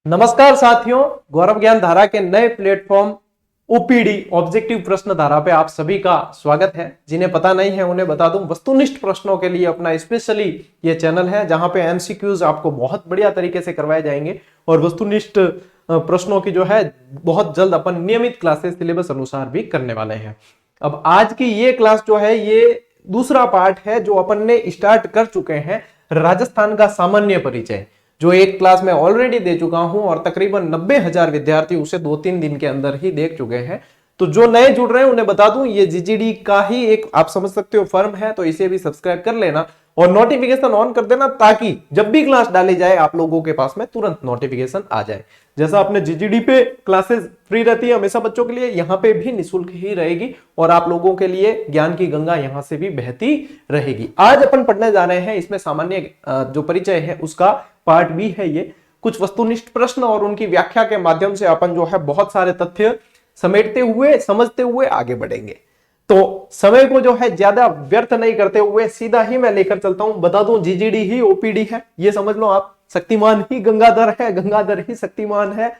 नमस्कार साथियों, गौरव ज्ञान धारा के नए प्लेटफॉर्म ओपीडी ऑब्जेक्टिव प्रश्न धारा पे आप सभी का स्वागत है। जिन्हें पता नहीं है उन्हें बता दूं, वस्तुनिष्ठ प्रश्नों के लिए अपना स्पेशली ये चैनल है जहां पे एमसीक्यूज आपको बहुत बढ़िया तरीके से करवाए जाएंगे और वस्तुनिष्ठ प्रश्नों की जो है बहुत जल्द अपन नियमित क्लासेस सिलेबस अनुसार भी करने वाले हैं। अब आज की ये क्लास जो है ये दूसरा पार्ट है जो अपन ने स्टार्ट कर चुके हैं, राजस्थान का सामान्य परिचय, जो एक क्लास में ऑलरेडी दे चुका हूं और तकरीबन 90,000 विद्यार्थी उसे 2-3 दिन के अंदर ही देख चुके हैं। तो जो नए जुड़ रहे हैं उन्हें बता दूं, ये जीजीडी का ही एक आप समझ सकते हो फर्म है, तो इसे भी सब्सक्राइब कर लेना और नोटिफिकेशन ऑन कर देना ताकि जब भी क्लास डाली जाए आप लोगों के पास में तुरंत नोटिफिकेशन आ जाए। जैसा आपने जीजीडी पे क्लासेस फ्री रहती है हमेशा बच्चों के लिए, यहाँ पे भी निःशुल्क ही रहेगी और आप लोगों के लिए ज्ञान की गंगा यहाँ से भी बहती रहेगी। आज अपन पढ़ने जा रहे हैं इसमें सामान्य जो परिचय है उसका पार्ट भी है ये। कुछ वस्तुनिष्ठ प्रश्न और उनकी व्याख्या के माध्यम से अपन जो है बहुत सारे तथ्य समेटते हुए समझते हुए आगे बढ़ेंगे। तो समय को जो है ज्यादा व्यर्थ नहीं करते हुए सीधा ही मैं लेकर चलता हूं। बता दूं, जीजीडी ही ओपीडी है, ये समझ लो आप। शक्तिमान ही गंगाधर है, गंगाधर ही शक्तिमान है।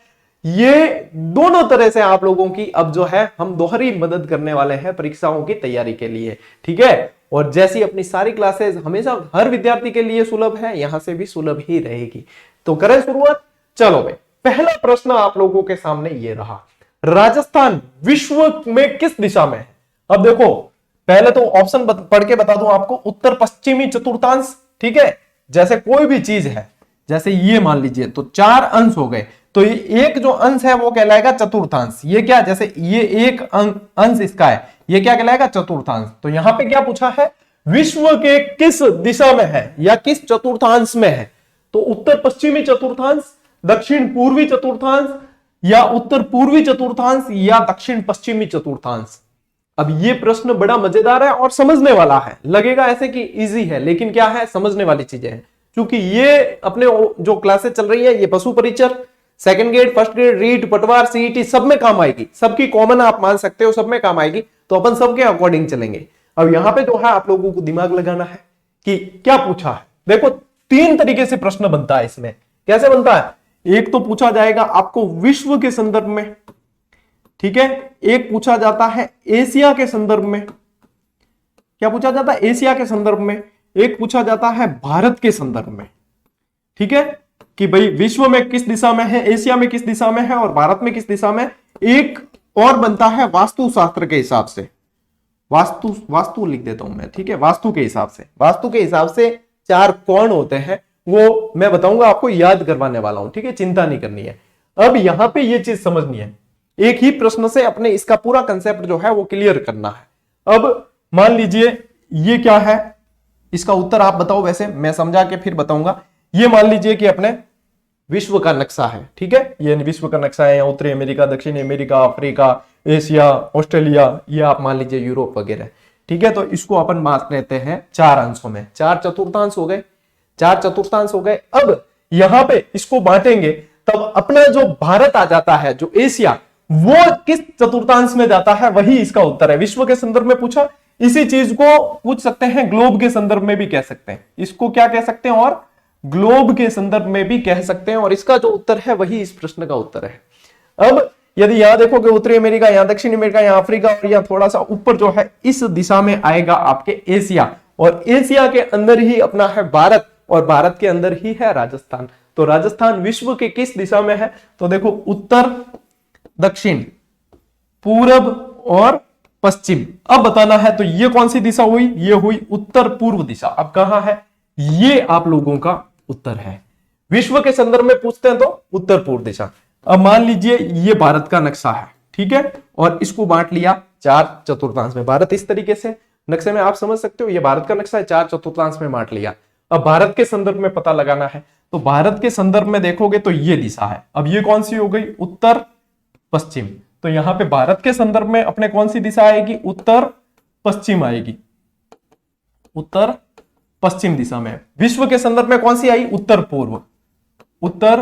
ये दोनों तरह से आप लोगों की अब जो है हम दोहरी मदद करने वाले हैं परीक्षाओं की तैयारी के लिए, ठीक है। और जैसी अपनी सारी क्लासेस हमेशा हर विद्यार्थी के लिए सुलभ है, यहां से भी सुलभ ही रहेगी। तो करें शुरुआत। चलो भाई, पहला प्रश्न आप लोगों के सामने ये रहा, राजस्थान विश्व में किस दिशा में है? अब देखो, पहले तो ऑप्शन पढ़ के बता दूं आपको, उत्तर पश्चिमी चतुर्थांश, ठीक है। जैसे कोई भी चीज है, जैसे ये मान लीजिए तो 4 अंश हो गए, तो ये एक जो अंश है वो कहलाएगा चतुर्थांश। ये क्या, जैसे ये एक अंश इसका है, ये क्या कहलाएगा? चतुर्थांश। तो यहां पे क्या पूछा है, विश्व के किस दिशा में है या किस चतुर्थांश में है? तो उत्तर पश्चिमी चतुर्थांश, दक्षिण पूर्वी चतुर्थांश या उत्तर पूर्वी चतुर्थांश या दक्षिण पश्चिमी चतुर्थांश। अब ये प्रश्न बड़ा मजेदार है और समझने वाला है। लगेगा ऐसे कि इजी है, लेकिन क्या है, समझने वाली चीजें हैं। क्योंकि ये अपने जो क्लासेस चल रही है ये पशु परिचर, second grade, first grade, REET, पटवार, सीईटी सब में काम आएगी, सबकी कॉमन आप मान सकते हो, सब में काम आएगी। तो अपन सबके अकॉर्डिंग चलेंगे। अब यहां पे जो है आप लोगों को दिमाग लगाना है कि क्या पूछा है। देखो, 3 तरीके से प्रश्न बनता है इसमें। कैसे बनता है? एक तो पूछा जाएगा आपको विश्व के संदर्भ में, ठीक है। एक पूछा जाता है एशिया के संदर्भ में। क्या पूछा जाता है? एशिया के संदर्भ में। एक पूछा जाता है भारत के संदर्भ में, ठीक है, कि भाई विश्व में किस दिशा में है, एशिया में किस दिशा में है और भारत में किस दिशा में। एक और बनता है वास्तुशास्त्र के हिसाब से, वास्तु लिख देता हूं मैं, ठीक है। वास्तु के हिसाब से 4 कोण होते हैं, वो मैं बताऊंगा आपको, याद करवाने वाला हूं, ठीक है, चिंता नहीं करनी है। अब यहां पे ये चीज समझनी है, एक ही प्रश्न से अपने इसका पूरा कंसेप्ट जो है वो क्लियर करना है। अब मान लीजिए ये क्या है, इसका उत्तर आप बताओ, वैसे मैं समझा के फिर बताऊंगा। ये मान लीजिए कि अपने विश्व का नक्शा है, ठीक है। ये विश्व का नक्शा है, उत्तरी अमेरिका, दक्षिणी अमेरिका, अफ्रीका, एशिया, ऑस्ट्रेलिया, ये आप मान लीजिए यूरोप वगैरह, ठीक है। तो इसको अपन बांट लेते हैं 4 अंशों में, 4 चतुर्थांश हो गए, 4 चतुर्थांश हो गए। अब यहां पे इसको बांटेंगे तब अपना जो भारत आ जाता है, जो एशिया, वो किस चतुर्थांश में जाता है, वही इसका उत्तर है। विश्व के संदर्भ में पूछा, इसी चीज को पूछ सकते हैं ग्लोब के संदर्भ में भी कह सकते हैं, इसको क्या कह सकते हैं, और ग्लोब के संदर्भ में भी कह सकते हैं, और इसका जो उत्तर है वही इस प्रश्न का उत्तर है। अब यदि यहां देखोगे उत्तरी अमेरिका, यहां दक्षिणी अमेरिका, यहां अफ्रीका और यहां थोड़ा सा ऊपर जो है इस दिशा में आएगा आपके एशिया, और एशिया के अंदर ही अपना है भारत, और भारत के अंदर ही है राजस्थान। तो राजस्थान विश्व के किस दिशा में है? तो देखो, उत्तर, दक्षिण, पूरब और पश्चिम। अब बताना है तो ये कौन सी दिशा हुई? ये हुई उत्तर पूर्व दिशा। अब कहां है? ये आप लोगों का उत्तर है। विश्व के संदर्भ में पूछते हैं तो उत्तर पूर्व दिशा। अब मान लीजिए ये भारत का नक्शा है, ठीक है, और इसको बांट लिया 4 चतुर्थांश में। भारत इस तरीके से नक्शे में आप समझ सकते हो, ये भारत का नक्शा है, 4 चतुर्थांश में बांट लिया। अब भारत के संदर्भ में पता लगाना है, तो भारत के संदर्भ में देखोगे तो ये दिशा है। अब ये कौन सी हो गई? उत्तर पश्चिम। तो यहां पे भारत के संदर्भ में अपने कौन सी दिशा आएगी? उत्तर पश्चिम आएगी, उत्तर पश्चिम दिशा में। विश्व के संदर्भ में कौन सी आई? उत्तर पूर्व, उत्तर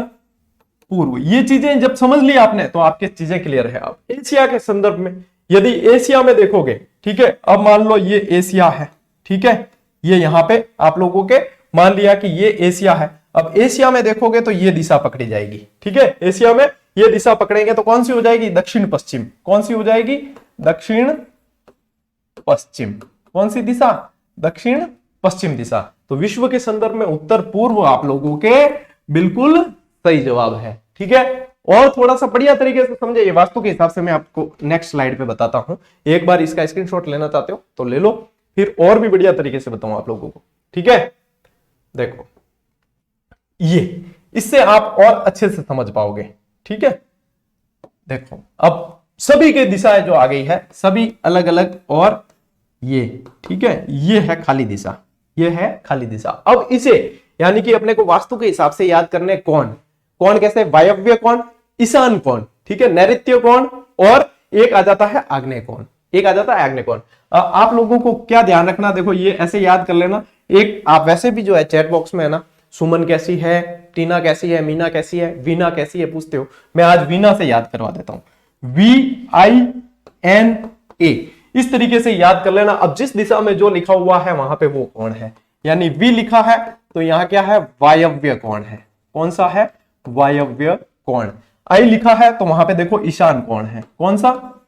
पूर्व। ये चीजें जब समझ ली आपने तो आपके चीजें क्लियर है। अब एशिया के संदर्भ में, यदि एशिया में देखोगे, ठीक है, अब मान लो ये एशिया है, ठीक है, ये यहां पे आप लोगों के मान लिया कि ये एशिया है। अब एशिया में देखोगे तो ये दिशा पकड़ी जाएगी, ठीक है, एशिया में ये दिशा पकड़ेंगे तो कौन सी हो जाएगी, दक्षिण पश्चिम। कौन सी हो जाएगी, दक्षिण पश्चिम। कौन सी दिशा, दक्षिण पश्चिम दिशा। तो विश्व के संदर्भ में उत्तर पूर्व आप लोगों के बिल्कुल सही जवाब है, ठीक है। और थोड़ा सा बढ़िया तरीके से समझे, ये वास्तु के हिसाब से मैं आपको नेक्स्ट स्लाइड पे बताता हूं। एक बार इसका स्क्रीनशॉट लेना चाहते हो तो ले लो, फिर और भी बढ़िया तरीके से बताऊं आप लोगों को, ठीक है। देखो ये, इससे आप और अच्छे से समझ पाओगे, ठीक है। देखो अब सभी की दिशाएं जो आ गई है, सभी अलग अलग, और ये, ठीक है, ये है खाली दिशा, ये है खाली दिशा। अब इसे यानी कि अपने को वास्तु के हिसाब से याद करने कौन कौन कैसे, वायव्य कौन, ईशान कौन, ठीक है, नैऋत्य कौन, और एक आ जाता है आग्नेय कौन, एक आ जाता है आग्नेय कौन। आप लोगों को क्या ध्यान रखना, देखो ये ऐसे याद कर लेना। एक आप वैसे भी जो है चैट बॉक्स में है ना, सुमन कैसी है, टीना कैसी है, मीना कैसी है, वीना कैसी है पूछते हो, मैं आज वीना से याद करवा देता हूं, VINA, इस तरीके से याद कर लेना। अब जिस दिशा में जो लिखा हुआ है वहां पे वो कौन है, यानी V लिखा है तो यहां क्या है, वायव्य कौन है, कौन सा है, वायव्य कोण। I लिखा है तो वहां पे देखो ईशान कोण है, कौन सा,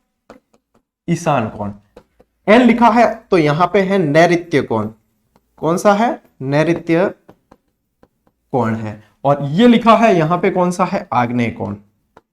ईशान कोण। N लिखा है तो यहां पे है नैऋत्य कोण, कौन सा है, नैऋत्य कोण है। और ये लिखा है यहां पे कौन सा है, आग्नेय कोण,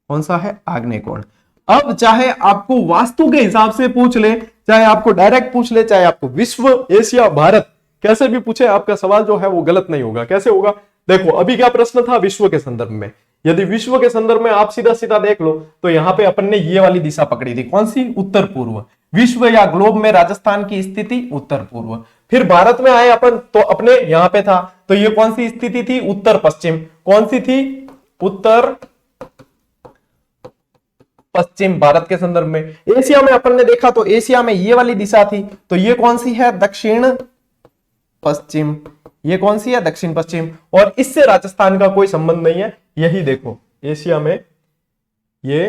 कौन सा है, आग्नेय कोण। अब चाहे आपको वास्तु के हिसाब से पूछ ले, चाहे आपको डायरेक्ट पूछ ले, चाहे आपको विश्व, एशिया, भारत कैसे भी पूछे, आपका सवाल जो है वो गलत नहीं होगा। कैसे होगा, देखो अभी क्या प्रश्न था, विश्व के संदर्भ में। यदि विश्व के संदर्भ में आप सीधा सीधा देख लो तो यहां पे अपन ने ये वाली दिशा पकड़ी थी, कौन सी, उत्तर पूर्व। विश्व या ग्लोब में राजस्थान की स्थिति उत्तर पूर्व। फिर भारत में आए अपन तो अपने यहां पे था, तो ये कौन सी स्थिति थी, उत्तर पश्चिम। कौन सी थी, उत्तर पश्चिम, भारत के संदर्भ में। एशिया में अपन ने देखा तो एशिया में ये वाली दिशा थी, तो ये कौन सी है, दक्षिण पश्चिम। ये कौन सी है, दक्षिण पश्चिम। और इससे राजस्थान का कोई संबंध नहीं है। यही देखो एशिया में, ये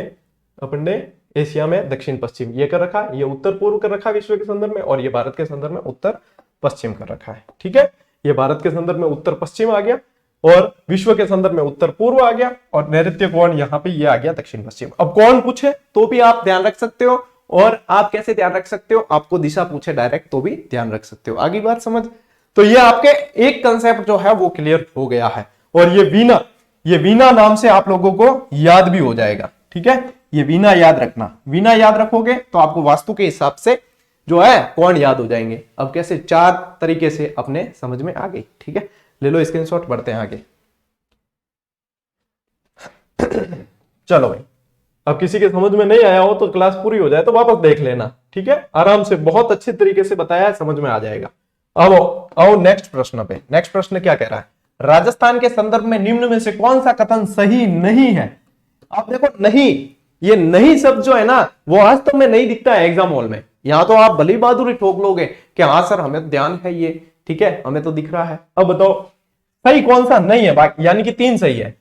अपन ने एशिया में दक्षिण पश्चिम ये कर रखा, ये उत्तर पूर्व कर रखा विश्व के संदर्भ में, और ये भारत के संदर्भ में उत्तर पश्चिम कर रखा है, ठीक है। ये भारत के संदर्भ में उत्तर पश्चिम आ गया और विश्व के संदर्भ में उत्तर पूर्व आ गया, और नैऋत्य कोण यहां पे ये आ गया दक्षिण पश्चिम। अब कौन पूछे तो भी आप ध्यान रख सकते हो, और आप कैसे ध्यान रख सकते हो, आपको दिशा पूछे डायरेक्ट तो भी ध्यान रख सकते हो। आगे बात समझ, तो ये आपके एक कंसेप्ट जो है वो क्लियर हो गया है। और ये वीना नाम से आप लोगों को याद भी हो जाएगा, ठीक है। ये वीना याद रखना, वीना याद रखोगे तो आपको वास्तु के हिसाब से जो है कौन याद हो जाएंगे। अब कैसे, 4 तरीके से अपने समझ में आ गई, ठीक है। ले लो स्क्रीनशॉट, बढ़ते हैं आगे। चलो भाई, अब किसी के समझ में नहीं आया हो तो क्लास पूरी हो जाए तो वापस देख लेना, ठीक है। आराम से बहुत अच्छे तरीके से बताया है, समझ में आ जाएगा। अब आओ नेक्स्ट प्रश्न पे। नेक्स्ट प्रश्न क्या कह रहा है, राजस्थान के संदर्भ में निम्न में से कौन सा कथन सही नहीं है। आप देखो नहीं, ये नहीं शब्द जो है ना वो वास्तव में नहीं दिखता है एग्जाम हॉल में। यहां तो आप भली बहादुरी ठोक लोगे कि हाँ सर हमें तो ध्यान है ये, ठीक है, हमें तो दिख रहा है। अब बताओ सही कौन सा नहीं है, बाकी यानी कि 3 सही है।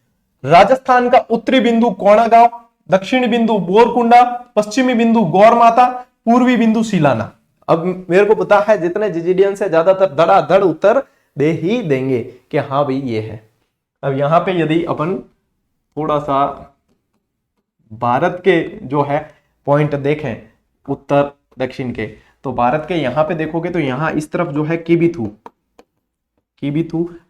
राजस्थान का उत्तरी बिंदु कोणागांव, दक्षिणी बिंदु बोरकुंडा, पश्चिमी बिंदु गौर माता, पूर्वी बिंदु सीलाना। अब मेरे को पता है जितने जीजीडियन से ज्यादातर धड़ाधड़ उत्तर दे ही देंगे कि हाँ भाई ये है। अब यहां पे यदि अपन थोड़ा सा भारत के जो है पॉइंट देखें उत्तर दक्षिण के, तो भारत के यहां पे देखोगे तो यहां इस तरफ जो है कीबिथू।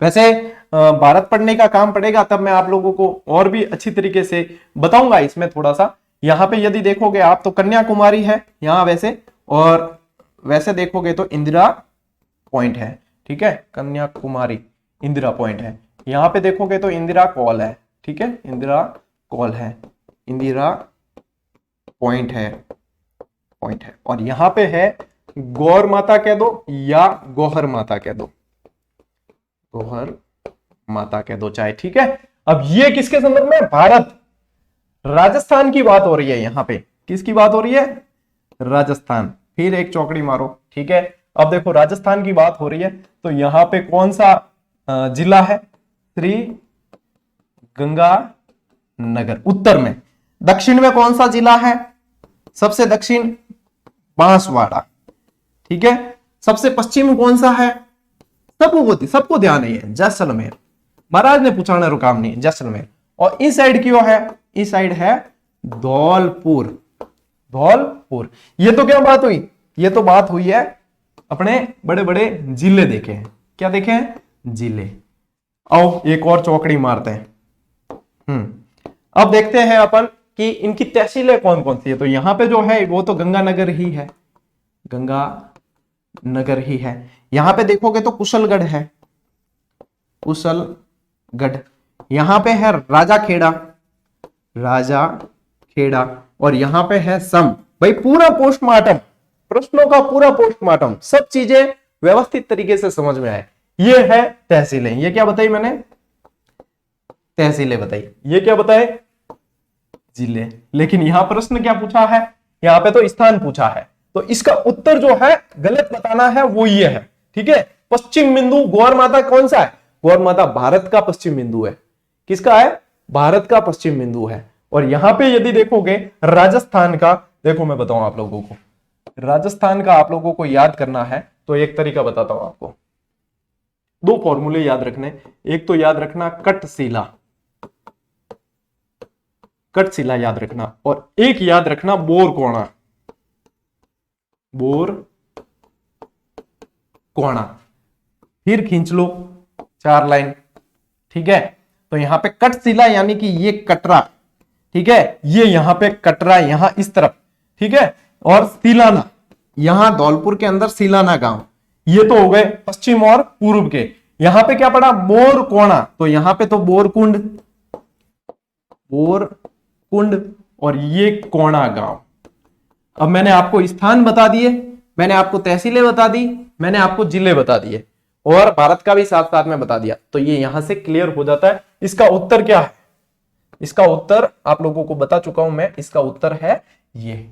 वैसे भारत पढ़ने का काम पड़ेगा तब मैं आप लोगों को और भी अच्छी तरीके से बताऊंगा इसमें थोड़ा सा। यहां पे यदि देखोगे आप तो कन्याकुमारी है यहां वैसे, और वैसे देखोगे तो इंदिरा पॉइंट है, ठीक है, कन्याकुमारी इंदिरा पॉइंट है। यहां पे देखोगे तो इंदिरा कॉल है, ठीक है, इंदिरा कॉल है, इंदिरा पॉइंट है। और यहां पे है गौर माता कह दो या गौहर माता कह दो, गौहर माता कह दो चाहे, ठीक है। अब ये किसके संदर्भ में, भारत, राजस्थान की बात हो रही है। यहां पे किसकी बात हो रही है, राजस्थान। फिर एक चौकड़ी मारो, ठीक है। अब देखो राजस्थान की बात हो रही है तो यहां पे कौन सा जिला है, श्री गंगानगर उत्तर में। दक्षिण में कौन सा जिला है, सबसे दक्षिण बांसवाड़ा, ठीक है। सबसे पश्चिम में कौन सा है, सबको ध्यान है, जैसलमेर। महाराज ने पूछाने रो काम नहीं, जैसलमेर। और इस साइड क्यों है, इस साइड है धौलपुर, धौलपुर। ये तो क्या बात हुई, ये तो बात हुई है अपने बड़े बड़े जिले देखे हैं, क्या देखे हैं, जिले। आओ एक और चौकड़ी मारते हैं। अब देखते हैं अपन कि इनकी तहसीलें कौन कौन सी है। तो यहां पे जो है वो तो गंगानगर ही है, गंगानगर ही है। यहां पे देखोगे तो कुशलगढ़ है, कुशलगढ़। यहां पे है राजाखेड़ा, राजाखेड़ा। और यहां पे है सम। भाई पूरा पोस्टमार्टम, प्रश्नों का पूरा पोस्टमार्टम, सब चीजें व्यवस्थित तरीके से समझ में आए। ये है तहसीलें, ये क्या बताई मैंने, तहसीलें बताई। ये क्या बताए, जिले। लेकिन यहां प्रश्न क्या पूछा है, यहां पे तो स्थान पूछा है। तो इसका उत्तर जो है गलत बताना है, वो ये है, ठीक है। पश्चिम बिंदु गौर माता कौन सा है, गौर माता भारत का पश्चिम बिंदु है। किसका है, भारत का पश्चिम बिंदु है। और यहां पे यदि देखोगे राजस्थान का, देखो मैं बताऊं आप लोगों को, राजस्थान का आप लोगों को याद करना है तो एक तरीका बताता हूं आपको। दो फॉर्मूले याद रखने, एक तो याद रखना कटशिला, कटशिला याद रखना, और एक याद रखना बोरकोणा, बोरकोणा। फिर खींच लो 4 लाइन, ठीक है। तो यहां पे कटशिला यानी कि ये कटरा, ठीक है, ये यहां पे कटरा, यहां इस तरफ, ठीक है। और सिलाना, यहां धौलपुर के अंदर सिलाना गांव, ये तो हो गए पश्चिम और पूर्व के। यहां पे क्या पड़ा, बोरकोणा, तो यहां पे तो बोरकुंड, बोरकुंड, और ये कोणा गांव। अब मैंने आपको स्थान बता दिए, मैंने आपको तहसीलें बता दी, मैंने आपको जिले बता दिए, और भारत का भी साथ साथ में बता दिया। तो ये यहां से क्लियर हो जाता है। इसका उत्तर क्या है, इसका उत्तर आप लोगों को बता चुका हूं मैं, इसका उत्तर है ये,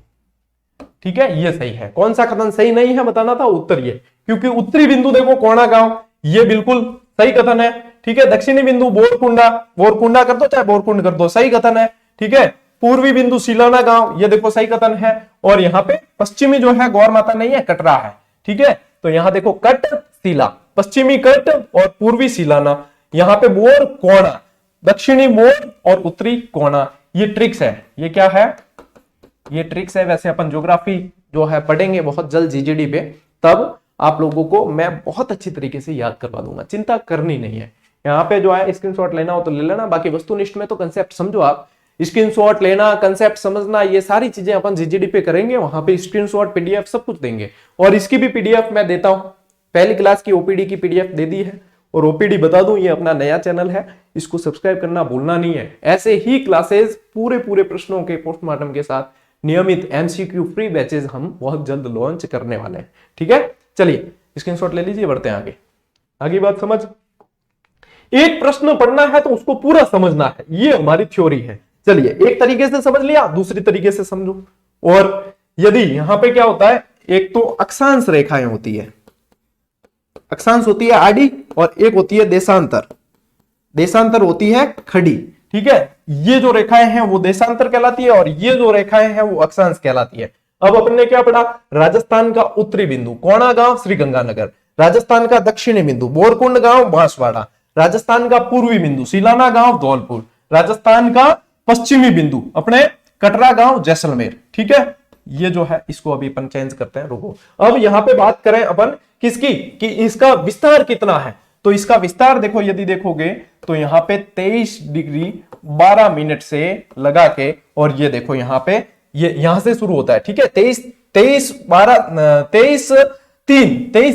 ठीक है, ये सही है। कौन सा कथन सही नहीं है बताना था, उत्तर ये, क्योंकि उत्तरी बिंदु देखो कोणा गांव, ये बिल्कुल सही कथन है, ठीक है। दक्षिणी बिंदु बोरकुंडा, बोरकुंडा कर दो चाहे बोरकुंड कर दो, सही कथन है, ठीक है। पूर्वी बिंदु सिलाना गांव, ये देखो सही कथन है। और यहाँ पे पश्चिमी जो है गौर माता नहीं है, कटरा है, ठीक है। तो यहां देखो कट शिला, पश्चिमी कट और पूर्वी सिलाना, यहां पे बोर कोणा, दक्षिणी बोर और उत्तरी कोणा। ये ट्रिक्स है, ये क्या है, ये ट्रिक्स है। वैसे अपन ज्योग्राफी जो है पढ़ेंगे बहुत जल्द जीजीडी पे, तब आप लोगों को मैं बहुत अच्छी तरीके से याद करवा दूंगा, चिंता करनी नहीं है। यहाँ पे जो है स्क्रीनशॉट लेना हो तो ले लेना, बाकी वस्तुनिष्ठ में तो कंसेप्ट समझो आप, स्क्रीनशॉट लेना, कंसेप्ट समझना, ये सारी चीजें अपन जीजीडी पे करेंगे। वहां पे स्क्रीनशॉट, पीडीएफ सब कुछ देंगे, और इसकी भी पीडीएफ मैं देता हूं। पहली क्लास की ओपीडी की पीडीएफ दे दी है। और ओपीडी बता दूं, ये अपना नया चैनल है, इसको सब्सक्राइब करना भूलना नहीं है। ऐसे ही क्लासेस पूरे प्रश्नों के पोस्टमार्टम के साथ नियमित एमसीक्यू फ्री बैचेस हम बहुत जल्द लॉन्च करने वाले हैं, ठीक है। चलिए स्क्रीनशॉट ले लीजिए, बढ़ते हैं आगे। आगे बात समझ, एक प्रश्न पढ़ना है तो उसको पूरा समझना है, ये हमारी थ्योरी है। चलिए एक तरीके से समझ लिया, दूसरी तरीके से समझो। और यदि यहां पे क्या होता है, एक तो अक्षांश रेखाएं होती है, अक्षांश होती है आडी, और एक होती है देशांतर, देशांतर होती है खड़ी, ठीक है। ये जो रेखाएं हैं वो देशांतर कहलाती है, और ये जो रेखाएं हैं वो अक्षांश कहलाती है। अब अपन ने क्या पढ़ा, राजस्थान का उत्तरी बिंदु कोणा गांव श्री गंगानगर, राजस्थान का दक्षिणी बिंदु बोरकुंड गांव बांसवाड़ा, राजस्थान का पूर्वी बिंदु सिलाना गांव धौलपुर, राजस्थान का पश्चिमी बिंदु अपने कटरा गांव जैसलमेर, ठीक है। ये जो है इसको अभी अपन चेंज करते हैं, रुको। अब यहां पे बात करें अपन किसकी, कि इसका विस्तार कितना है। तो इसका विस्तार देखो, यदि देखोगे तो यहां पे 23 डिग्री 12 मिनट से लगा के, और ये देखो यहां पे, ये यहां से शुरू होता है, ठीक है। 23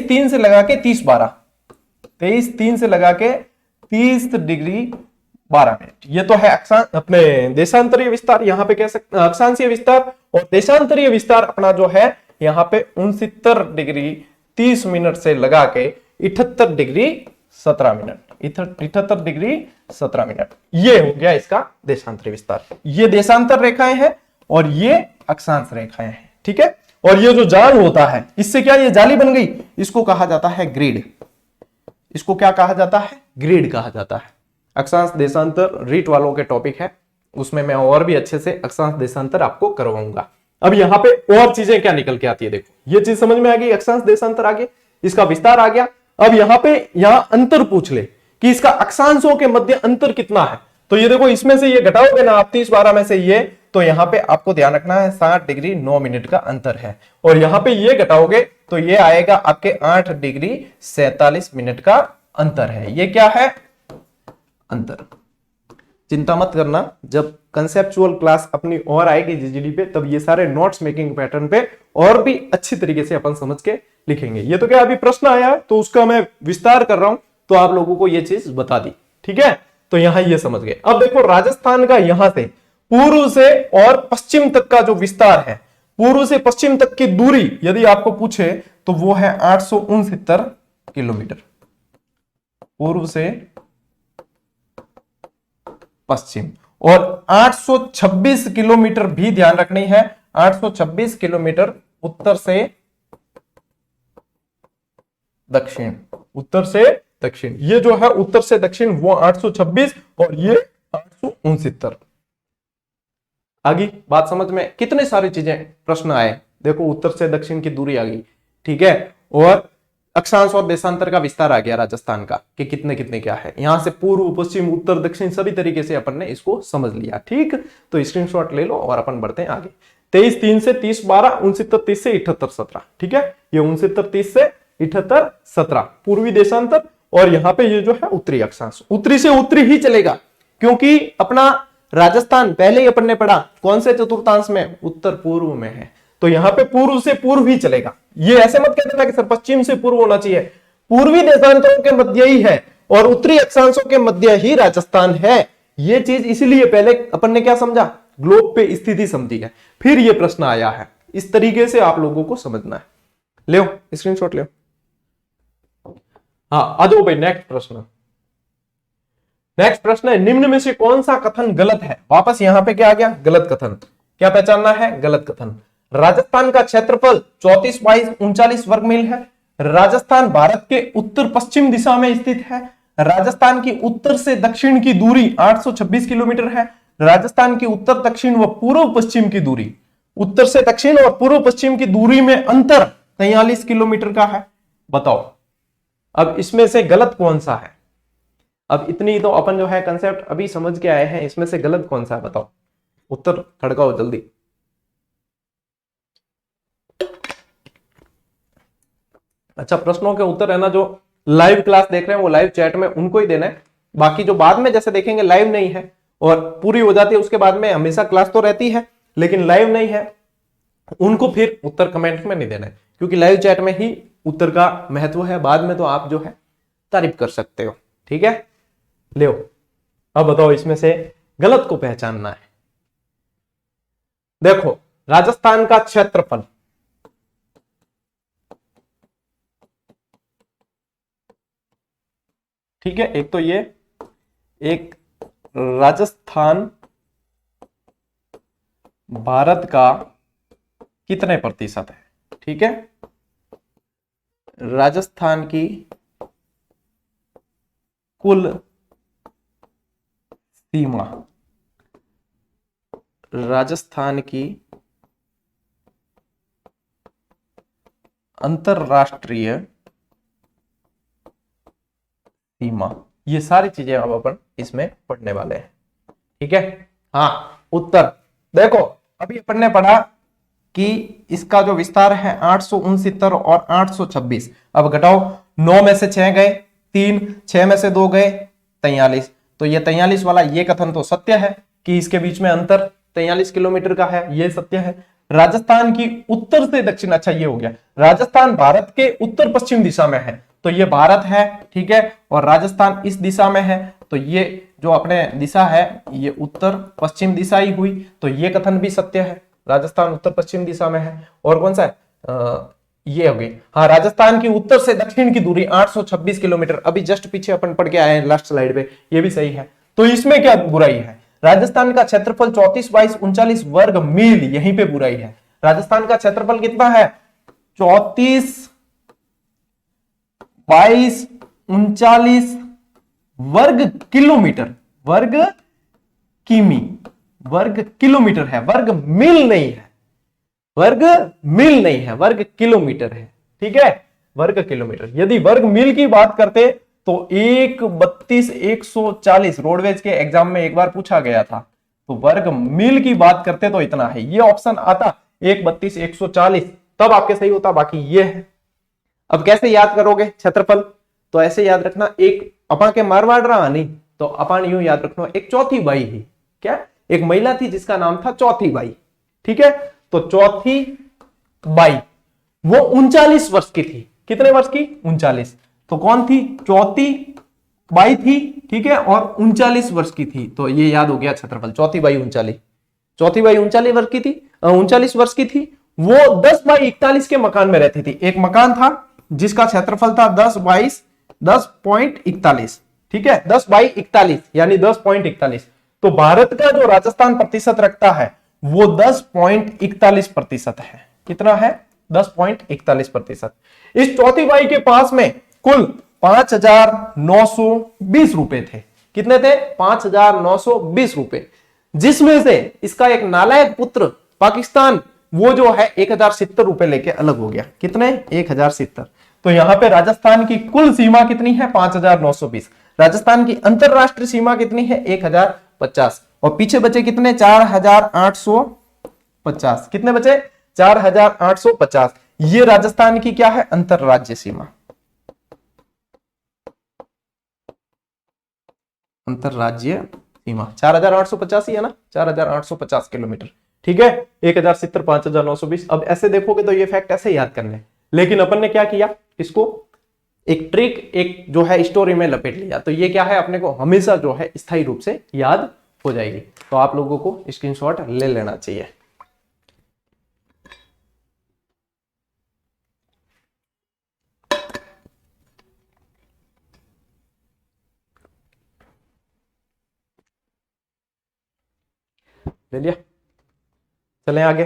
3 से लगा के 30 12, 23 3 से लगा के 30 डिग्री 12 मिनट। ये तो है अक्षांश, अपने देशांतरीय विस्तार, यहां पे कह सकते अक्षांशीय विस्तार। और देशांतरीय विस्तार अपना जो है यहां पे 69 डिग्री 30 मिनट से लगा के 78 डिग्री 17 मिनट, 78 डिग्री 17 मिनट। ये हो गया इसका देशांतरीय विस्तार। ये देशांतर रेखाएं हैं और ये अक्षांश रेखाएं हैं, ठीक है। और ये जो जाल होता है, इससे क्या ये जाली बन गई, इसको कहा जाता है ग्रिड। इसको क्या कहा जाता है, ग्रिड कहा जाता है। अक्षांश देशांतर रीट वालों के टॉपिक है, उसमें मैं और भी अच्छे से अक्षांश देशांतर आपको करवाऊंगा। अब यहाँ पे और चीजें क्या निकल के आती है, देखो ये चीज समझ में आ गई, अक्षांश देशांतर आ गया, इसका विस्तार आ गया। अब यहाँ पे अंतर पूछ ले कि इसका अक्षांशों के मध्य अंतर कितना है। तो ये देखो, इसमें से ये घटाओगे ना आप 30/12 में से ये, तो यहां पे आपको ध्यान रखना है 60 डिग्री 9 मिनट का अंतर है, और यहां पे ये घटाओगे तो ये आएगा आपके 8 डिग्री 47 मिनट का अंतर है। ये क्या है? अंतर। चिंता मत करना, जब कंसेप्चुअल क्लास अपनी और आएगी जीजीडी पे, तब ये सारे नोट्स मेकिंग पैटर्न पे और भी अच्छी तरीके से अपन समझ के लिखेंगे। ये तो क्या अभी प्रश्न आया है तो उसका मैं विस्तार कर रहा हूं, तो आप लोगों को ये चीज बता दी, ठीक है। तो यहां ये समझ गए। अब देखो, राजस्थान का यहां से पूर्व से और पश्चिम तक का जो विस्तार है, पूर्व से पश्चिम तक की दूरी यदि आपको पूछे तो वो है 869 किलोमीटर। पूर्व से पश्चिम, और 826 किलोमीटर भी ध्यान रखनी है, 826 किलोमीटर उत्तर से दक्षिण। उत्तर से दक्षिण, ये जो है उत्तर से दक्षिण वो 826 और ये 869। आगे बात समझ में? कितने सारी चीजें प्रश्न आए, देखो उत्तर से दक्षिण की दूरी आ गई, ठीक है, और अक्षांश और देशांतर का विस्तार आ गया राजस्थान का कि कितने कितने क्या है। यहां से पूर्व पश्चिम उत्तर दक्षिण सभी तरीके से अपन ने इसको समझ लिया, ठीक। तो स्क्रीनशॉट ले लो और अपन बढ़ते हैं आगे। 23/3 से 30/12, 69/30 से 78/17, ठीक है। ये 69/30 से 78/17 पूर्वी देशांतर, और यहां पे ये जो है उत्तरी अक्षांश। उत्तरी से उत्तरी ही चलेगा, क्योंकि अपना राजस्थान पहले ही अपन ने पढ़ा कौन से चतुर्थांश में? उत्तर पूर्व में है, तो यहां पे पूर्व से पूर्व ही चलेगा। ये ऐसे मत कह देना कि सर पश्चिम से पूर्व होना चाहिए, पूर्वी देशांतरों के मध्य ही है और उत्तरी अक्षांशों के मध्य ही राजस्थान है। ये चीज इसलिए पहले अपन ने क्या समझा? ग्लोब पे स्थिति समझी है, फिर ये प्रश्न आया है। इस तरीके से आप लोगों को समझना है। ले स्क्रीनशॉट ले। हाँ, आ जाओ भाई, नेक्स्ट प्रश्न। नेक्स्ट प्रश्न है, निम्न में से कौन सा कथन गलत है? वापस यहां पे क्या आ गया? गलत कथन। क्या पहचानना है? गलत कथन। राजस्थान का क्षेत्रफल 34/39 वर्ग मील है। राजस्थान भारत के उत्तर पश्चिम दिशा में स्थित है। राजस्थान की उत्तर से दक्षिण की दूरी 826 किलोमीटर है। राजस्थान की उत्तर दक्षिण व पूर्व पश्चिम की दूरी, उत्तर से दक्षिण और पूर्व पश्चिम की दूरी में अंतर 43 किलोमीटर का है। बताओ अब इसमें से गलत कौन सा है? अब इतनी तो अपन जो है कंसेप्ट अभी समझ के आए हैं, इसमें से गलत कौन सा है? बताओ, उत्तर खड़काओ जल्दी। अच्छा, प्रश्नों के उत्तर है ना, जो लाइव क्लास देख रहे हैं वो लाइव चैट में उनको ही देना है। बाकी जो बाद में जैसे देखेंगे लाइव नहीं है और पूरी हो जाती है, उसके बाद में हमेशा क्लास तो रहती है लेकिन लाइव नहीं है, उनको फिर उत्तर कमेंट में नहीं देना है, क्योंकि लाइव चैट में ही उत्तर का महत्व है। बाद में तो आप जो है तारीफ कर सकते हो, ठीक है। ले अब बताओ, इसमें से गलत को पहचानना है। देखो, राजस्थान का क्षेत्रफल, ठीक है, एक तो ये, एक राजस्थान भारत का कितने प्रतिशत है, ठीक है। राजस्थान की कुल सीमा, राजस्थान की अंतरराष्ट्रीय सीमा, ये सारी चीजें अब अपन इसमें पढ़ने वाले हैं, ठीक है। हाँ, उत्तर देखो, अभी अपन ने पढ़ा कि इसका जो विस्तार है 869 और 826। अब घटाओ, 9 में से 6 गए 3, 6 में से 2 गए 43। तो ये 43 वाला ये कथन तो सत्य है कि इसके बीच में अंतर 43 किलोमीटर का है, ये सत्य है। राजस्थान की उत्तर से दक्षिण, अच्छा ये हो गया, राजस्थान भारत के उत्तर पश्चिम दिशा में है, तो ये भारत है, ठीक है, और राजस्थान इस दिशा में है, तो ये जो अपने दिशा है ये उत्तर पश्चिम दिशा ही हुई, तो ये कथन भी सत्य है, राजस्थान उत्तर पश्चिम दिशा में है। और कौन सा है? ये हो गई। हाँ, राजस्थान की उत्तर से दक्षिण की दूरी 826 किलोमीटर, अभी जस्ट पीछे अपन पढ़ के आए हैं लास्ट स्लाइड पे, ये भी सही है। तो इसमें क्या बुराई है? राजस्थान का क्षेत्रफल 34/39 वर्ग मील, यहीं पे बुराई है। राजस्थान का क्षेत्रफल कितना है? 34/39 वर्ग किलोमीटर, वर्ग किमी, वर्ग किलोमीटर है, वर्ग मील नहीं है, वर्ग मील नहीं है, वर्ग किलोमीटर है, ठीक है, वर्ग किलोमीटर। यदि वर्ग मील की बात करते तो 132,140 रोडवेज के एग्जाम में एक बार पूछा गया था, तो वर्ग मील की बात करते तो इतना है, ये ऑप्शन आता 132,140 तब आपके सही होता, बाकी ये है। अब कैसे याद करोगे क्षेत्रफल, तो ऐसे याद रखना, एक अपन के मारवाड़ रहा नहीं तो अपन यूं याद रखना, एक चौथी बाई ही, क्या एक महिला थी जिसका नाम था चौथी बाई, ठीक है। तो चौथी बाई वो 39 वर्ष की थी, कितने वर्ष की, 39। तो कौन थी, चौथी बाई थी, ठीक है, और 39 वर्ष की थी, तो ये याद हो गया क्षेत्रफल, चौथी बाई 39, चौथी बाई 39 वर्ष की थी, 39 वर्ष की थी। वो 10/41 के मकान में रहती थी, एक मकान था जिसका क्षेत्रफल था 10/10.41, ठीक है, 10/41 यानी 10.41। तो भारत का जो राजस्थान प्रतिशत रखता है वो 10.41% है, कितना है, 10.41%। इस चौथी बाई के पास में कुल 5,920 रुपए थे, कितने थे, 5,920 रुपए, जिसमें से इसका एक नालायक पुत्र पाकिस्तान वो जो है 1,070 रुपए लेके अलग हो गया, कितने, 1,070। तो यहां पे राजस्थान की कुल सीमा कितनी है, 5,920। राजस्थान की अंतरराष्ट्रीय सीमा कितनी है, 1,050, और पीछे बचे कितने, 4,850, कितने बचे, 4,850। ये राजस्थान की क्या है, अंतरराज्य सीमा, अंतरराज्य सीमा 4,850 ही है ना, 4,850 किलोमीटर, ठीक है, 1,070, 5,920। अब ऐसे देखोगे तो ये फैक्ट ऐसे याद करने, लेकिन अपन ने क्या किया, इसको एक ट्रिक, एक जो है स्टोरी में लपेट लिया, तो ये क्या है, अपने को हमेशा जो है स्थायी रूप से याद हो जाएगी। तो आप लोगों को स्क्रीनशॉट ले लेना चाहिए। ले लिया, चलें आगे।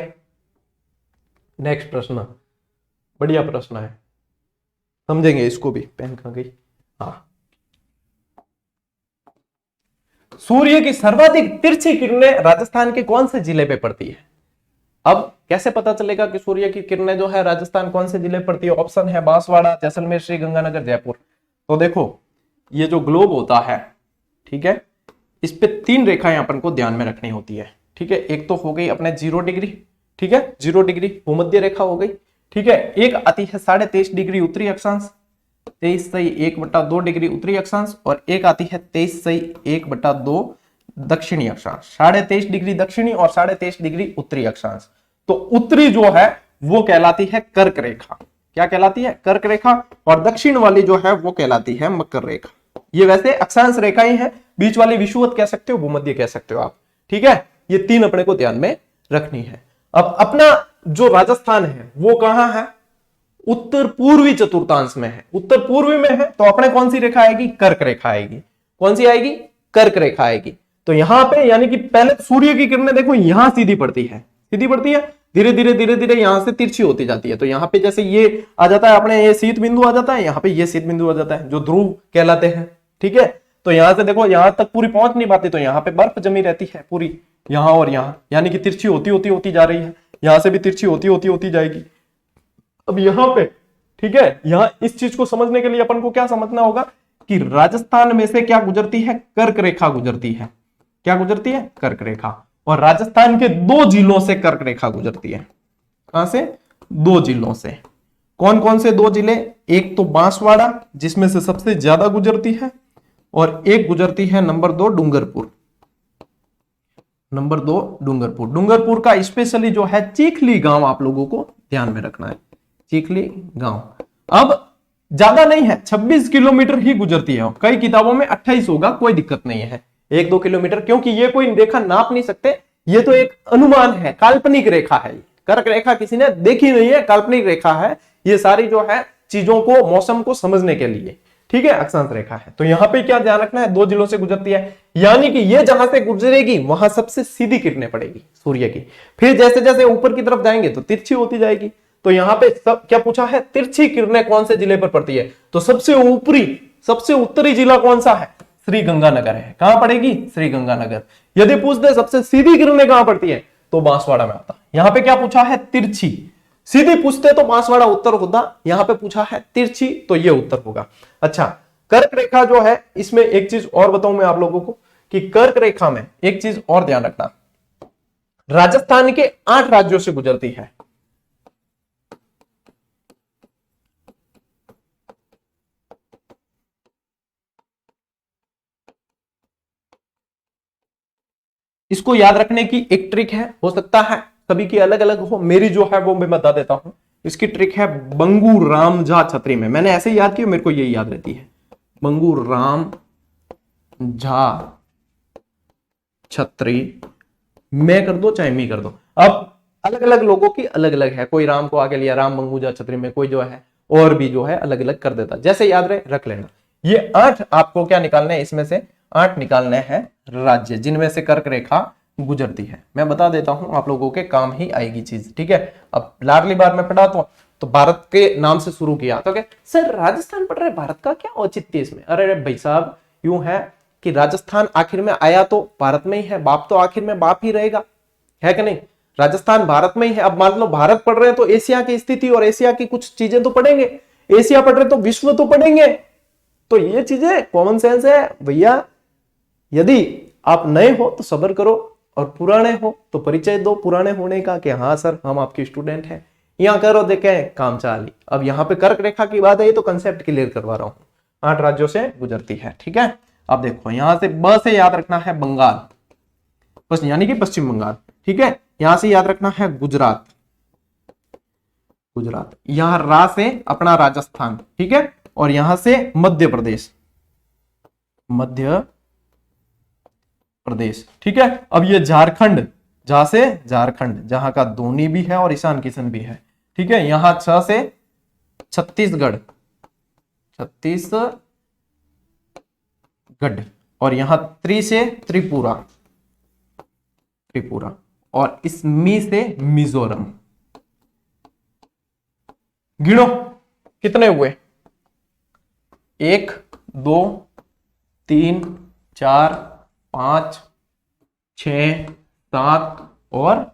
नेक्स्ट प्रश्न, बढ़िया प्रश्न है, समझेंगे इसको भी। पेन कहां गई, हाँ। सूर्य की सर्वाधिक तिरछी किरणें राजस्थान के कौन से जिले पे पड़ती है। अब कैसे पता चलेगा कि सूर्य की किरणें जो है राजस्थान कौन से जिले पड़ती है। ऑप्शन है बांसवाड़ा, जैसलमेर, श्री गंगानगर, जयपुर। तो देखो ये जो ग्लोब होता है, ठीक है, इस पे 3 रेखाएं अपन को ध्यान में रखनी होती है, ठीक है। एक तो हो गई अपने 0 डिग्री, ठीक है, 0 डिग्री भूमध्य रेखा हो गई, ठीक है। एक आती है 23.5 डिग्री उत्तरी अक्षांश, 23.1/2 डिग्री उत्तरी अक्षांश, और एक आती है 23.1/2 दक्षिणी अक्षांश, 23.5 डिग्री दक्षिणी और 23.5 डिग्री उत्तरी अक्षांश। तो उत्तरी जो है वो कहलाती है कर्क रेखा, क्या कहलाती है, कर्क रेखा, और दक्षिण वाली जो है वो कहलाती है मकर रेखा। ये वैसे अक्षांश रेखाएं हैं, बीच वाली विषुवत कह सकते हो, भूमध्य कह सकते हो आप, ठीक है। ये 3 अपने को ध्यान में रखनी है। अब अपना जो राजस्थान है वो कहां है, उत्तर पूर्वी चतुर्थांश में है, उत्तर पूर्वी में है, तो अपने कौन सी रेखा आएगी, कर्क रेखा आएगी। कौन सी आएगी, कर्क रेखा आएगी। तो यहां पे यानी कि पहले सूर्य की किरणें देखो यहां सीधी पड़ती है, सीधी पड़ती है, धीरे धीरे यहां से तिरछी होती जाती है। तो यहां पे जैसे ये आ जाता है अपने, ये शीत बिंदु आ जाता है, यहां पे ये शीत बिंदु आ जाता है, जो ध्रुव कहलाते हैं, ठीक है। तो यहां से देखो यहां तक पूरी पहुंच नहीं पाती, तो यहां पे बर्फ जमी रहती है पूरी, यहां और यहां, यानी कि तिरछी होती जा रही है, यहां से भी तिरछी होती जाएगी। अब यहां पे, ठीक है, यहां इस चीज को समझने के लिए अपन को क्या समझना होगा कि राजस्थान में से क्या गुजरती है, कर्क रेखा गुजरती है। क्या गुजरती है, कर्क रेखा। और राजस्थान के 2 जिलों से कर्क रेखा गुजरती है। कहां से, 2 जिलों से। कौन कौन से 2 जिले, एक तो बांसवाड़ा जिसमें से सबसे ज्यादा गुजरती है, और एक गुजरती है नंबर 2 डूंगरपुर, नंबर 2 डूंगरपुर। डूंगरपुर का स्पेशली जो है चीखली गांव आप लोगों को ध्यान में रखना है, चीखली गांव। अब ज्यादा नहीं है, 26 किलोमीटर ही गुजरती है, कई किताबों में 28 होगा, कोई दिक्कत नहीं है, 1-2 किलोमीटर, क्योंकि ये कोई रेखा नाप नहीं सकते, ये तो एक अनुमान है, काल्पनिक रेखा है। कर्क रेखा किसी ने देखी नहीं है, काल्पनिक रेखा है, ये सारी जो है चीजों को, मौसम को समझने के लिए, ठीक है, अक्षांश रेखा है। तो यहां पे क्या ध्यान रखना है, 2 जिलों से गुजरती है, यानी कि ये जहां से गुजरेगी वहां सबसे सीधी किरणें पड़ेगी सूर्य की, फिर जैसे जैसे ऊपर की तरफ जाएंगे तो तिरछी होती जाएगी। तो यहां पे सब क्या पूछा है, तिरछी किरणें कौन से जिले पर पड़ती है, तो सबसे ऊपरी, सबसे उत्तरी जिला कौन सा है, श्री गंगानगर है। कहां पड़ेगी, श्री गंगानगर। यदि पूछ दे सबसे सीधी किरणें कहां पड़ती है, तो बांसवाड़ा में आता। यहां पे क्या पूछा है, तिरछी। सीधी पूछते तो बांसवाड़ा उत्तर होता, यहां पे पूछा है तिरछी, तो ये उत्तर होगा। अच्छा, कर्क रेखा जो है, इसमें एक चीज और बताऊं मैं आप लोगों को कि कर्क रेखा में एक चीज और ध्यान रखना, राजस्थान के 8 राज्यों से गुजरती है। इसको याद रखने की एक ट्रिक है, हो सकता है सभी की अलग अलग हो, मेरी जो है वो मैं बता देता हूं। इसकी ट्रिक है बंगू राम झा छत्री में, मैंने ऐसे ही याद किया, मेरे को यही याद रहती है, बंगू राम झा छत्री मैं कर दो चाहे मी कर दो। अब अलग अलग लोगों की अलग अलग है, कोई राम को आगे लिया, राम बंगू झा छत्री में, कोई जो है और भी जो है अलग अलग कर देता, जैसे याद रहे रख लेना। ये 8 आपको क्या निकालने हैं, इसमें से 8 निकालने हैं राज्य जिनमें से कर्क रेखा गुजरती है। मैं बता देता हूं, आप लोगों के काम ही आएगी चीज, ठीक है। अब लाडली बार में पढ़ा तो भारत के नाम से शुरू किया, तो सर राजस्थान पढ़ रहे, भारत का क्या औचित्य इसमें? अरे भाई साहब, यूं है कि राजस्थान आखिर में आया तो भारत में ही है, बाप तो आखिर में बाप ही रहेगा, है कि नहीं? राजस्थान भारत में ही है। अब मान लो भारत पढ़ रहे हैं तो एशिया की स्थिति और एशिया की कुछ चीजें तो पढ़ेंगे, एशिया पढ़ रहे तो विश्व तो पढ़ेंगे। तो ये चीजें कॉमन सेंस है भैया। यदि आप नए हो तो सब्र करो और पुराने हो तो परिचय दो पुराने होने का कि हाँ सर हम आपके स्टूडेंट हैं, यहां करो देखे काम चाली। अब यहाँ पे कर्क रेखा की बात है तो कंसेप्ट क्लियर करवा रहा हूं, 8 राज्यों से गुजरती है, ठीक है। अब देखो यहां से ब से याद रखना है बंगाल, बस यानी कि पश्चिम बंगाल, ठीक है। यहां से याद रखना है गुजरात, गुजरात। यहां रा से अपना राजस्थान, ठीक है। और यहां से मध्य प्रदेश, मध्य प्रदेश, ठीक है। अब ये झारखंड, जहां से झारखंड, जहां का धोनी भी है और ईशान किशन भी है, ठीक है। यहां 6 से छत्तीसगढ़, छत्तीसगढ़। और यहां 3 से त्रिपुरा, त्रिपुरा। और इस मी से मिजोरम। गिनो कितने हुए, 1 2 3 4 5 6 7 और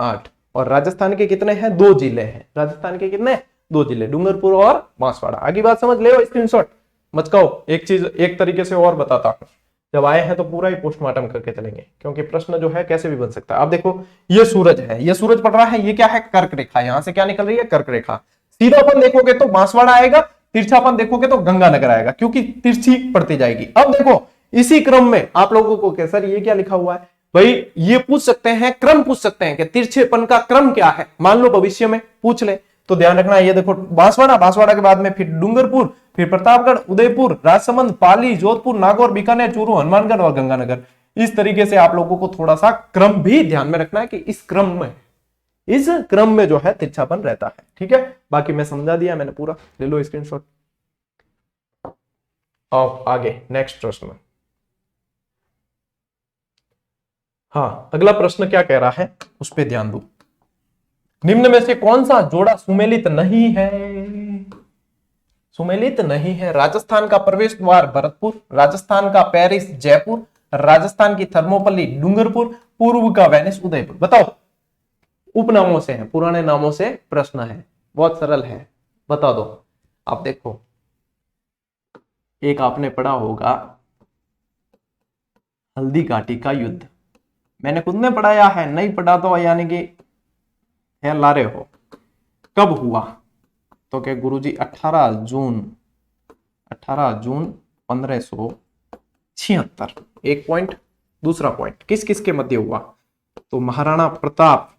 8। और राजस्थान के कितने हैं, 2 जिले हैं। राजस्थान के कितने, 2 जिले, डूंगरपुर और बांसवाड़ा। आगे बात समझ ले, स्क्रीनशॉट मत कहो। एक चीज एक तरीके से और बताता हूं, जब आए हैं तो पूरा ही पोस्टमार्टम करके चलेंगे, क्योंकि प्रश्न जो है कैसे भी बन सकता है। अब देखो ये सूरज है, ये सूरज पड़ रहा है, ये क्या है, कर्क रेखा। यहां से क्या निकल रही है, कर्क रेखा। सीधापन देखोगे तो बांसवाड़ा आएगा, तिरछापन देखोगे तो गंगानगर आएगा, क्योंकि तिरछी पड़ती जाएगी। अब देखो इसी क्रम में आप लोगों को क्या सर ये क्या लिखा हुआ है, भाई ये पूछ सकते हैं, क्रम पूछ सकते हैं कि तिरछेपन का क्रम क्या है, मान लो भविष्य में पूछ ले तो ध्यान रखना। ये देखो बांसवाड़ा, बांसवाड़ा के बाद में फिर डूंगरपुर, फिर प्रतापगढ़, उदयपुर, राजसमंद, पाली, जोधपुर, नागौर, बीकानेर, चूरू, हनुमानगढ़ और गंगानगर। इस तरीके से आप लोगों को थोड़ा सा क्रम भी ध्यान में रखना है कि इस क्रम में जो है तिरछापन रहता है, ठीक है। बाकी मैं समझा दिया मैंने पूरा, ले लो स्क्रीनशॉट। आओ आगे नेक्स्ट प्रश्न। हाँ अगला प्रश्न क्या कह रहा है उस पर ध्यान दो। निम्न में से कौन सा जोड़ा सुमेलित नहीं है, सुमेलित नहीं है। राजस्थान का प्रवेश द्वार भरतपुर, राजस्थान का पेरिस जयपुर, राजस्थान की थर्मोपल्ली डूंगरपुर, पूर्व का वेनिस उदयपुर। बताओ, उपनामों से है, पुराने नामों से प्रश्न है, बहुत सरल है, बता दो। आप देखो एक आपने पढ़ा होगा हल्दी घाटी का युद्ध, मैंने खुद ने पढ़ाया है, नहीं पढ़ा तो यानी कि है लारे हो। कब हुआ तो क्या गुरुजी 18 जून 1576। एक पॉइंट। दूसरा पॉइंट किस किस के मध्य हुआ, तो महाराणा प्रताप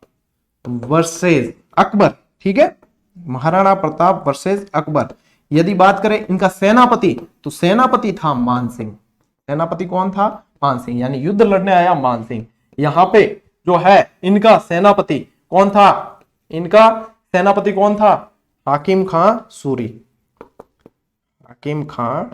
वर्सेस अकबर, ठीक है। महाराणा प्रताप वर्सेस अकबर। यदि बात करें इनका सेनापति, तो सेनापति था मान सिंह। सेनापति कौन था, मान सिंह, यानी युद्ध लड़ने आया मान सिंह। यहां पे जो है इनका सेनापति कौन था, इनका सेनापति कौन था, हाकिम खां सूरी, हाकिम खां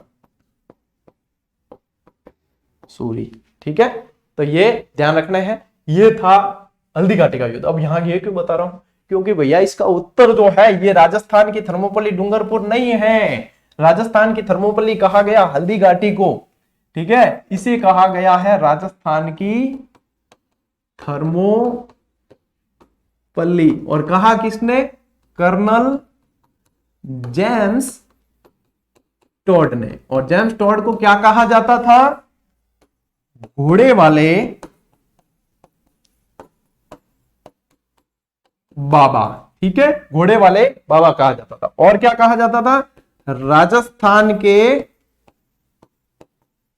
सूरी, ठीक है। तो ये ध्यान रखना है, ये था हल्दी घाटी का युद्ध। अब यहां ये क्यों बता रहा हूं, क्योंकि भैया इसका उत्तर जो है ये राजस्थान की थर्मोपल्ली डूंगरपुर नहीं है। राजस्थान की थर्मोपल्ली कहा गया हल्दी घाटी को, ठीक है, इसे कहा गया है राजस्थान की थर्मोपल्ली। और कहा किसने, कर्नल जेम्स टॉड ने। और जेम्स टॉड को क्या कहा जाता था? घोड़े वाले बाबा। ठीक है, घोड़े वाले बाबा कहा जाता था। और क्या कहा जाता था? राजस्थान के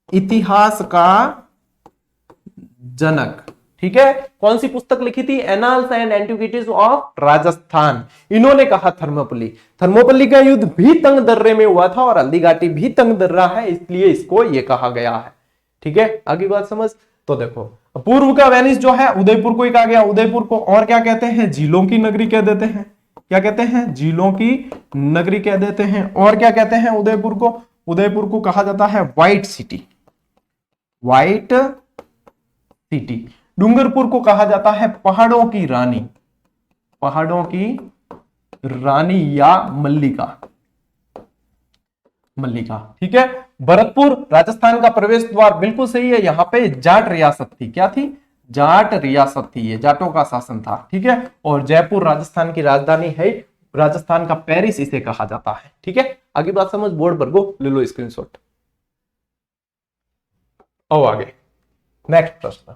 इतिहास का जनक। ठीक है, कौन सी पुस्तक लिखी थी? Annals and antiquities of Rajasthan. इन्होंने कहा थर्मोपल्ली। थर्मोपल्ली का युद्ध भी तंग दर्रे में हुआ था और हल्दी घाटी भी तंग दर्रा है, इसलिए इसको यह कहा गया है। ठीक है, आगे बात समझ। तो देखो, पूर्व का वेनिस जो है उदयपुर को ही कहा गया। उदयपुर को और क्या कहते हैं? झीलों की नगरी कह देते हैं। क्या कहते हैं? झीलों की नगरी कह देते हैं। और क्या कहते हैं उदयपुर को? उदयपुर को कहा जाता है white city. White city. Dungarpur को कहा जाता है पहाड़ों की रानी। पहाड़ों की रानी या मल्लिका। मल्लिका। ठीक है, भरतपुर राजस्थान का प्रवेश द्वार। बिल्कुल सही है, यहां पे जाट रियासत थी। क्या थी? जाट रियासत थी, ये जाटों का शासन था। ठीक है, और जयपुर राजस्थान की राजधानी है। राजस्थान का पेरिस इसे कहा जाता है। ठीक है, आगे बात समझ। बोर्ड पर गो, ले लो स्क्रीनशॉट। आओ आगे, नेक्स्ट प्रश्न।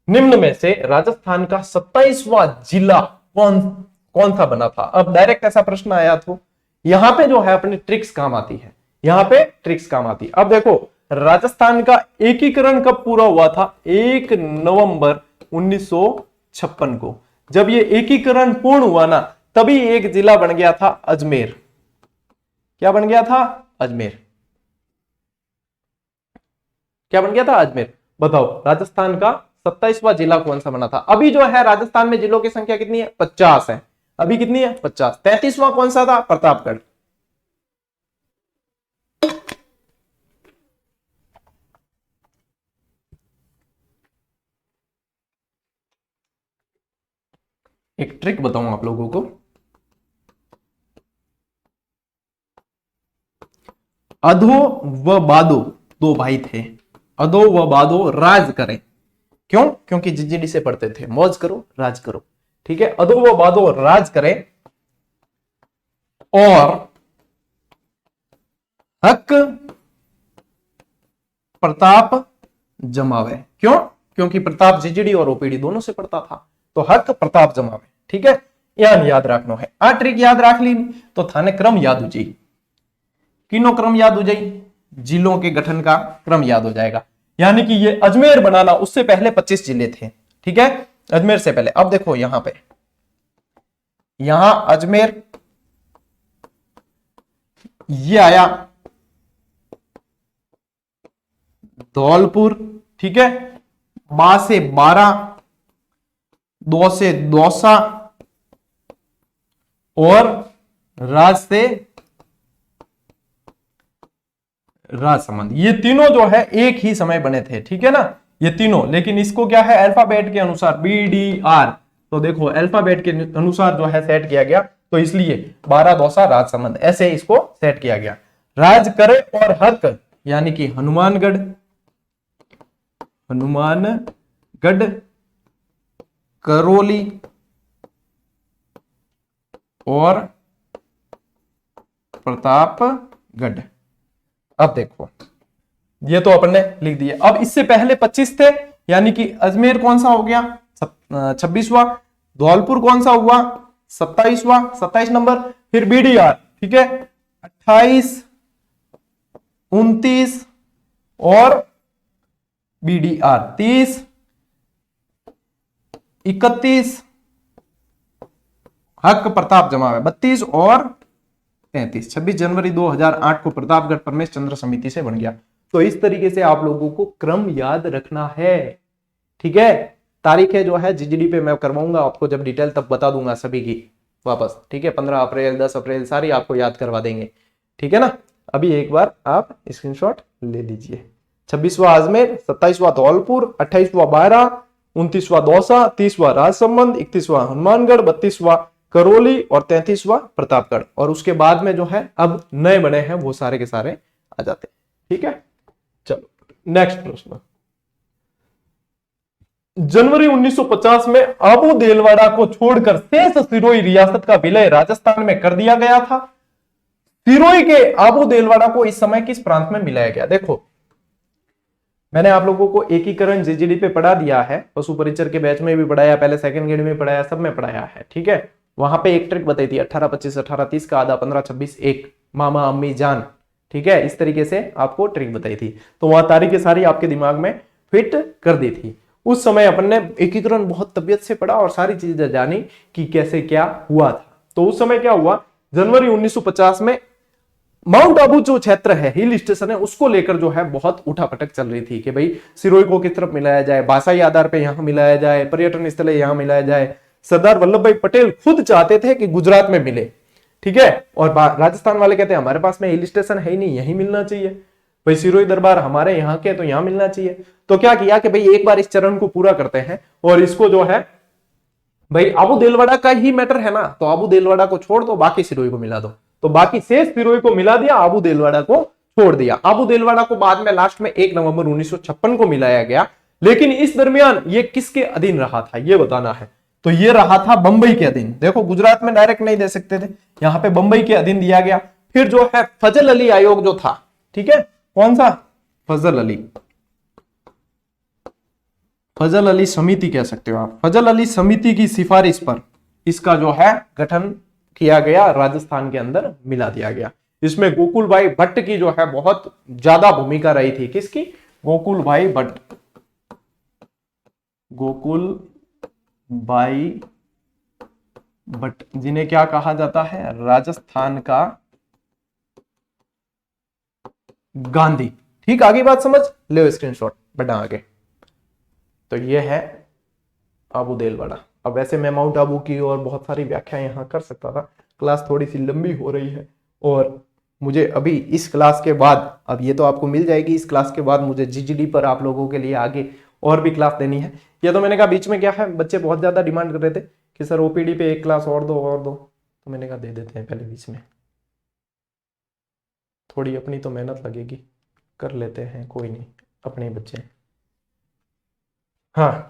निम्न में से राजस्थान का 27वां जिला कौन सा बना था? अब डायरेक्ट ऐसा प्रश्न आया तो यहां पे जो है अपनी ट्रिक्स काम आती है। यहां पे ट्रिक्स काम आती है। अब देखो, राजस्थान का एकीकरण कब पूरा हुआ था? 1 नवंबर 1956 को। जब ये एकीकरण पूर्ण हुआ ना, तभी एक जिला बन गया था अजमेर। क्या बन गया था? अजमेर। क्या बन गया था? अजमेर। बताओ, राजस्थान का 27वां जिला कौन सा बना था? अभी जो है राजस्थान में जिलों की संख्या कितनी है? 50 है। अभी कितनी है? 50। 33वां कौन सा था? प्रतापगढ़। एक ट्रिक बताऊं आप लोगों को। अधो व बादो दो भाई थे। अधो व बादो राज करें। क्यों? क्योंकि जीजीडी से पढ़ते थे, मौज करो राज करो। ठीक है, अधो व बादो राज करें और हक प्रताप जमावे। क्यों? क्योंकि प्रताप जीजीडी और ओपीडी दोनों से पढ़ता था, तो हक प्रताप जमावे। ठीक है, याद रखना है। आ ट्रिक याद रख ली तो थाने क्रम याद हो जाए। किनो क्रम याद हो जाए? जिलों के गठन का क्रम याद हो जाएगा। यानी कि ये अजमेर बनाना, उससे पहले 25 जिले थे। ठीक है, अजमेर से पहले। अब देखो यहां पे, यहां अजमेर, ये आया धौलपुर। ठीक है, बा से 12, दो से दौसा और राज से राजसमंद। ये तीनों जो है एक ही समय बने थे। ठीक है ना, ये तीनों। लेकिन इसको क्या है? अल्फाबेट के अनुसार BDR। तो देखो, अल्फाबेट के अनुसार जो है सेट किया गया, तो इसलिए 12 दौसा राजसमंद, ऐसे इसको सेट किया गया। राज करे और हक, यानी कि हनुमानगढ़, हनुमानगढ़, करौली और प्रतापगढ़। अब देखो, ये तो अपन ने लिख दिया। अब इससे पहले 25 थे, यानी कि अजमेर कौन सा हो गया? 26वां। धौलपुर कौन सा हुआ? 27वां, 27 नंबर। फिर BDR। ठीक है, 28, 29 और BDR 30, 31, हक प्रताप जमावे 32 और 33। 26 जनवरी 2008 को प्रतापगढ़ परमेश चंद्र समिति से बन गया। तो इस तरीके से आप लोगों को क्रम याद रखना है। ठीक है, तारीखें जो है जीजीडी पे मैं करवाऊंगा आपको जब डिटेल, तब बता दूंगा सभी की वापस। ठीक है, 15 अप्रैल 10 अप्रैल सारी आपको याद करवा देंगे। ठीक है ना, अभी एक बार आप स्क्रीनशॉट ले लीजिए। 26वां अजमेर, 27वां धौलपुर, 28वां बारा, 29वां दौसा, 30वां राजसमंद, 31वां हनुमानगढ़, 32वां करौली और 33वां प्रतापगढ़। और उसके बाद में जो है अब नए बने हैं वो सारे के सारे आ जाते हैं। ठीक है, चलो नेक्स्ट प्रश्न। जनवरी 1950 में आबू देलवाड़ा को छोड़कर शेष सिरोही रियासत का विलय राजस्थान में कर दिया गया था। सिरोही के आबू देलवाड़ा को इस समय किस प्रांत में मिलाया गया? देखो मैंने आप लोगों को एकीकरण जीजीडी पे पढ़ा दिया है, पशु परिचर के बैच में भी पढ़ाया, पहले सेकंड ग्रेड में पढ़ाया, सब में पढ़ाया है, ठीक है। वहां पे एक ट्रिक बताई थी 18 25 18 30 का आधा 15 26 1 मामा अम्मी जान, ठीक है, इस तरीके से आपको ट्रिक बताई थी। तो वह तारीखें सारी आपके दिमाग में फिट कर दी थी। उस समय अपन ने एकीकरण बहुत तबियत से पढ़ा और सारी चीजें जानी कि कैसे क्या हुआ था। तो उस समय क्या हुआ, जनवरी 1950 में माउंट आबू जो क्षेत्र है, हिल स्टेशन है, उसको लेकर जो है बहुत उठापटक चल रही थी कि भाई सिरोही को किस तरफ मिलाया जाए, भाषाई आधार पे यहां मिलाया जाए, पर्यटन स्थल यहां मिलाया जाए। सरदार वल्लभ भाई पटेल खुद चाहते थे कि गुजरात में मिले, ठीक है, और राजस्थान वाले कहते हैं हमारे पास में हिल स्टेशन है ही नहीं, यहीं मिलना चाहिए, भाई सिरोही दरबार हमारे यहाँ के, तो यहां मिलना चाहिए। तो क्या किया कि भाई एक बार इस चरण को पूरा करते हैं और इसको जो है भाई आबू देलवाड़ा का ही मैटर है ना, तो आबू देलवाड़ा को छोड़ दो, बाकी सिरोही को मिला दो। तो बाकी शेष सिरोही को मिला दिया, आबू देलवाड़ा को छोड़ दिया। आबू देलवाड़ा को बाद में लास्ट में 1 नवंबर 1956 को मिलाया गया। लेकिन इस दरमियान ये किसके अधीन रहा था, ये बताना है। तो ये रहा था बंबई के अधीन। देखो गुजरात में डायरेक्ट नहीं दे सकते थे, यहां पे बंबई के अधीन दिया गया। फिर जो है फजल अली आयोग जो था, ठीक है, कौन सा, फजल अली समिति कह सकते हो आप। फजल अली समिति की सिफारिश पर इसका जो है गठन किया गया, राजस्थान के अंदर मिला दिया गया। इसमें गोकुल भाई भट्ट की जो है बहुत ज्यादा भूमिका रही थी। किसकी, गोकुल भाई भट्ट, गोकुल भाई भट्ट, जिन्हें क्या कहा जाता है, राजस्थान का गांधी। ठीक, आगे बात समझ ले, स्क्रीनशॉट बढ़ा आगे। तो ये है आबू देलवाड़ा। अब वैसे मैं माउंट आबू की और बहुत सारी व्याख्या यहाँ कर सकता था, क्लास थोड़ी सी लंबी हो रही है और मुझे अभी इस क्लास के बाद, अब ये तो आपको मिल जाएगी, इस क्लास के बाद मुझे जीजीडी पर आप लोगों के लिए आगे और भी क्लास देनी है। या तो मैंने कहा बीच में क्या है, बच्चे बहुत ज्यादा डिमांड कर रहे थे कि सर ओपीडी पे एक क्लास और दो, तो मैंने कहा दे देते हैं पहले बीच में, थोड़ी अपनी तो मेहनत लगेगी, कर लेते हैं, कोई नहीं, अपने बच्चे। हाँ,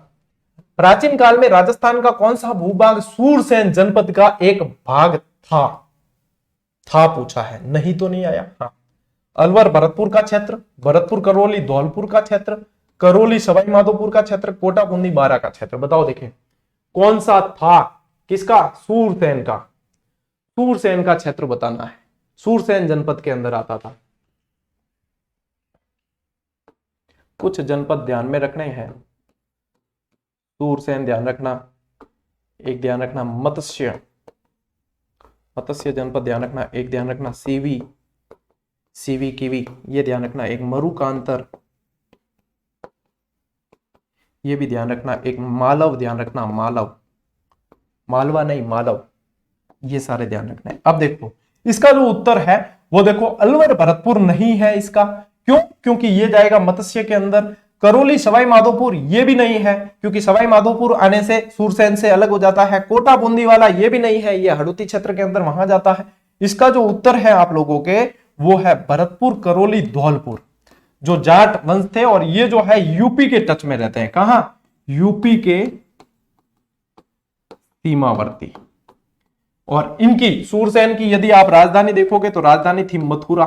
प्राचीन काल में राजस्थान का कौन सा भूभाग सूरसेन जनपद का एक भाग था पूछा है, नहीं तो नहीं आया। हाँ, अलवर भरतपुर का क्षेत्र, भरतपुर करौली धौलपुर का क्षेत्र, करौली सवाई माधोपुर का क्षेत्र, कोटा बूंदी बारा का क्षेत्र। बताओ देखिए कौन सा था, किसका, सूरसेन का। सूरसेन का क्षेत्र बताना है, सूरसेन जनपद के अंदर आता था। कुछ जनपद ध्यान में रखने हैं, सूरसेन ध्यान रखना, एक ध्यान रखना मत्स्य जनपद ध्यान रखना, एक ध्यान रखना सीवी कीवी, ये ध्यान रखना, एक मरुकांतर, ये भी ध्यान रखना, एक मालव ध्यान रखना, मालवा नहीं मालव, ये सारे ध्यान रखना है। अब देखो इसका जो उत्तर है वो देखो अलवर भरतपुर नहीं है इसका, क्यों, क्योंकि ये जाएगा मत्स्य के अंदर। करौली सवाई माधोपुर ये भी नहीं है, क्योंकि सवाई माधोपुर आने से सूरसेन से अलग हो जाता है। कोटा बूंदी वाला ये भी नहीं है, ये हड़ौती क्षेत्र के अंदर वहां जाता है। इसका जो उत्तर है आप लोगों के वो है भरतपुर करौली धौलपुर, जो जाट वंश थे और ये जो है यूपी के टच में रहते हैं। कहां, यूपी के सीमावर्ती। और इनकी सूरसेन की यदि आप राजधानी देखोगे तो राजधानी थी मथुरा,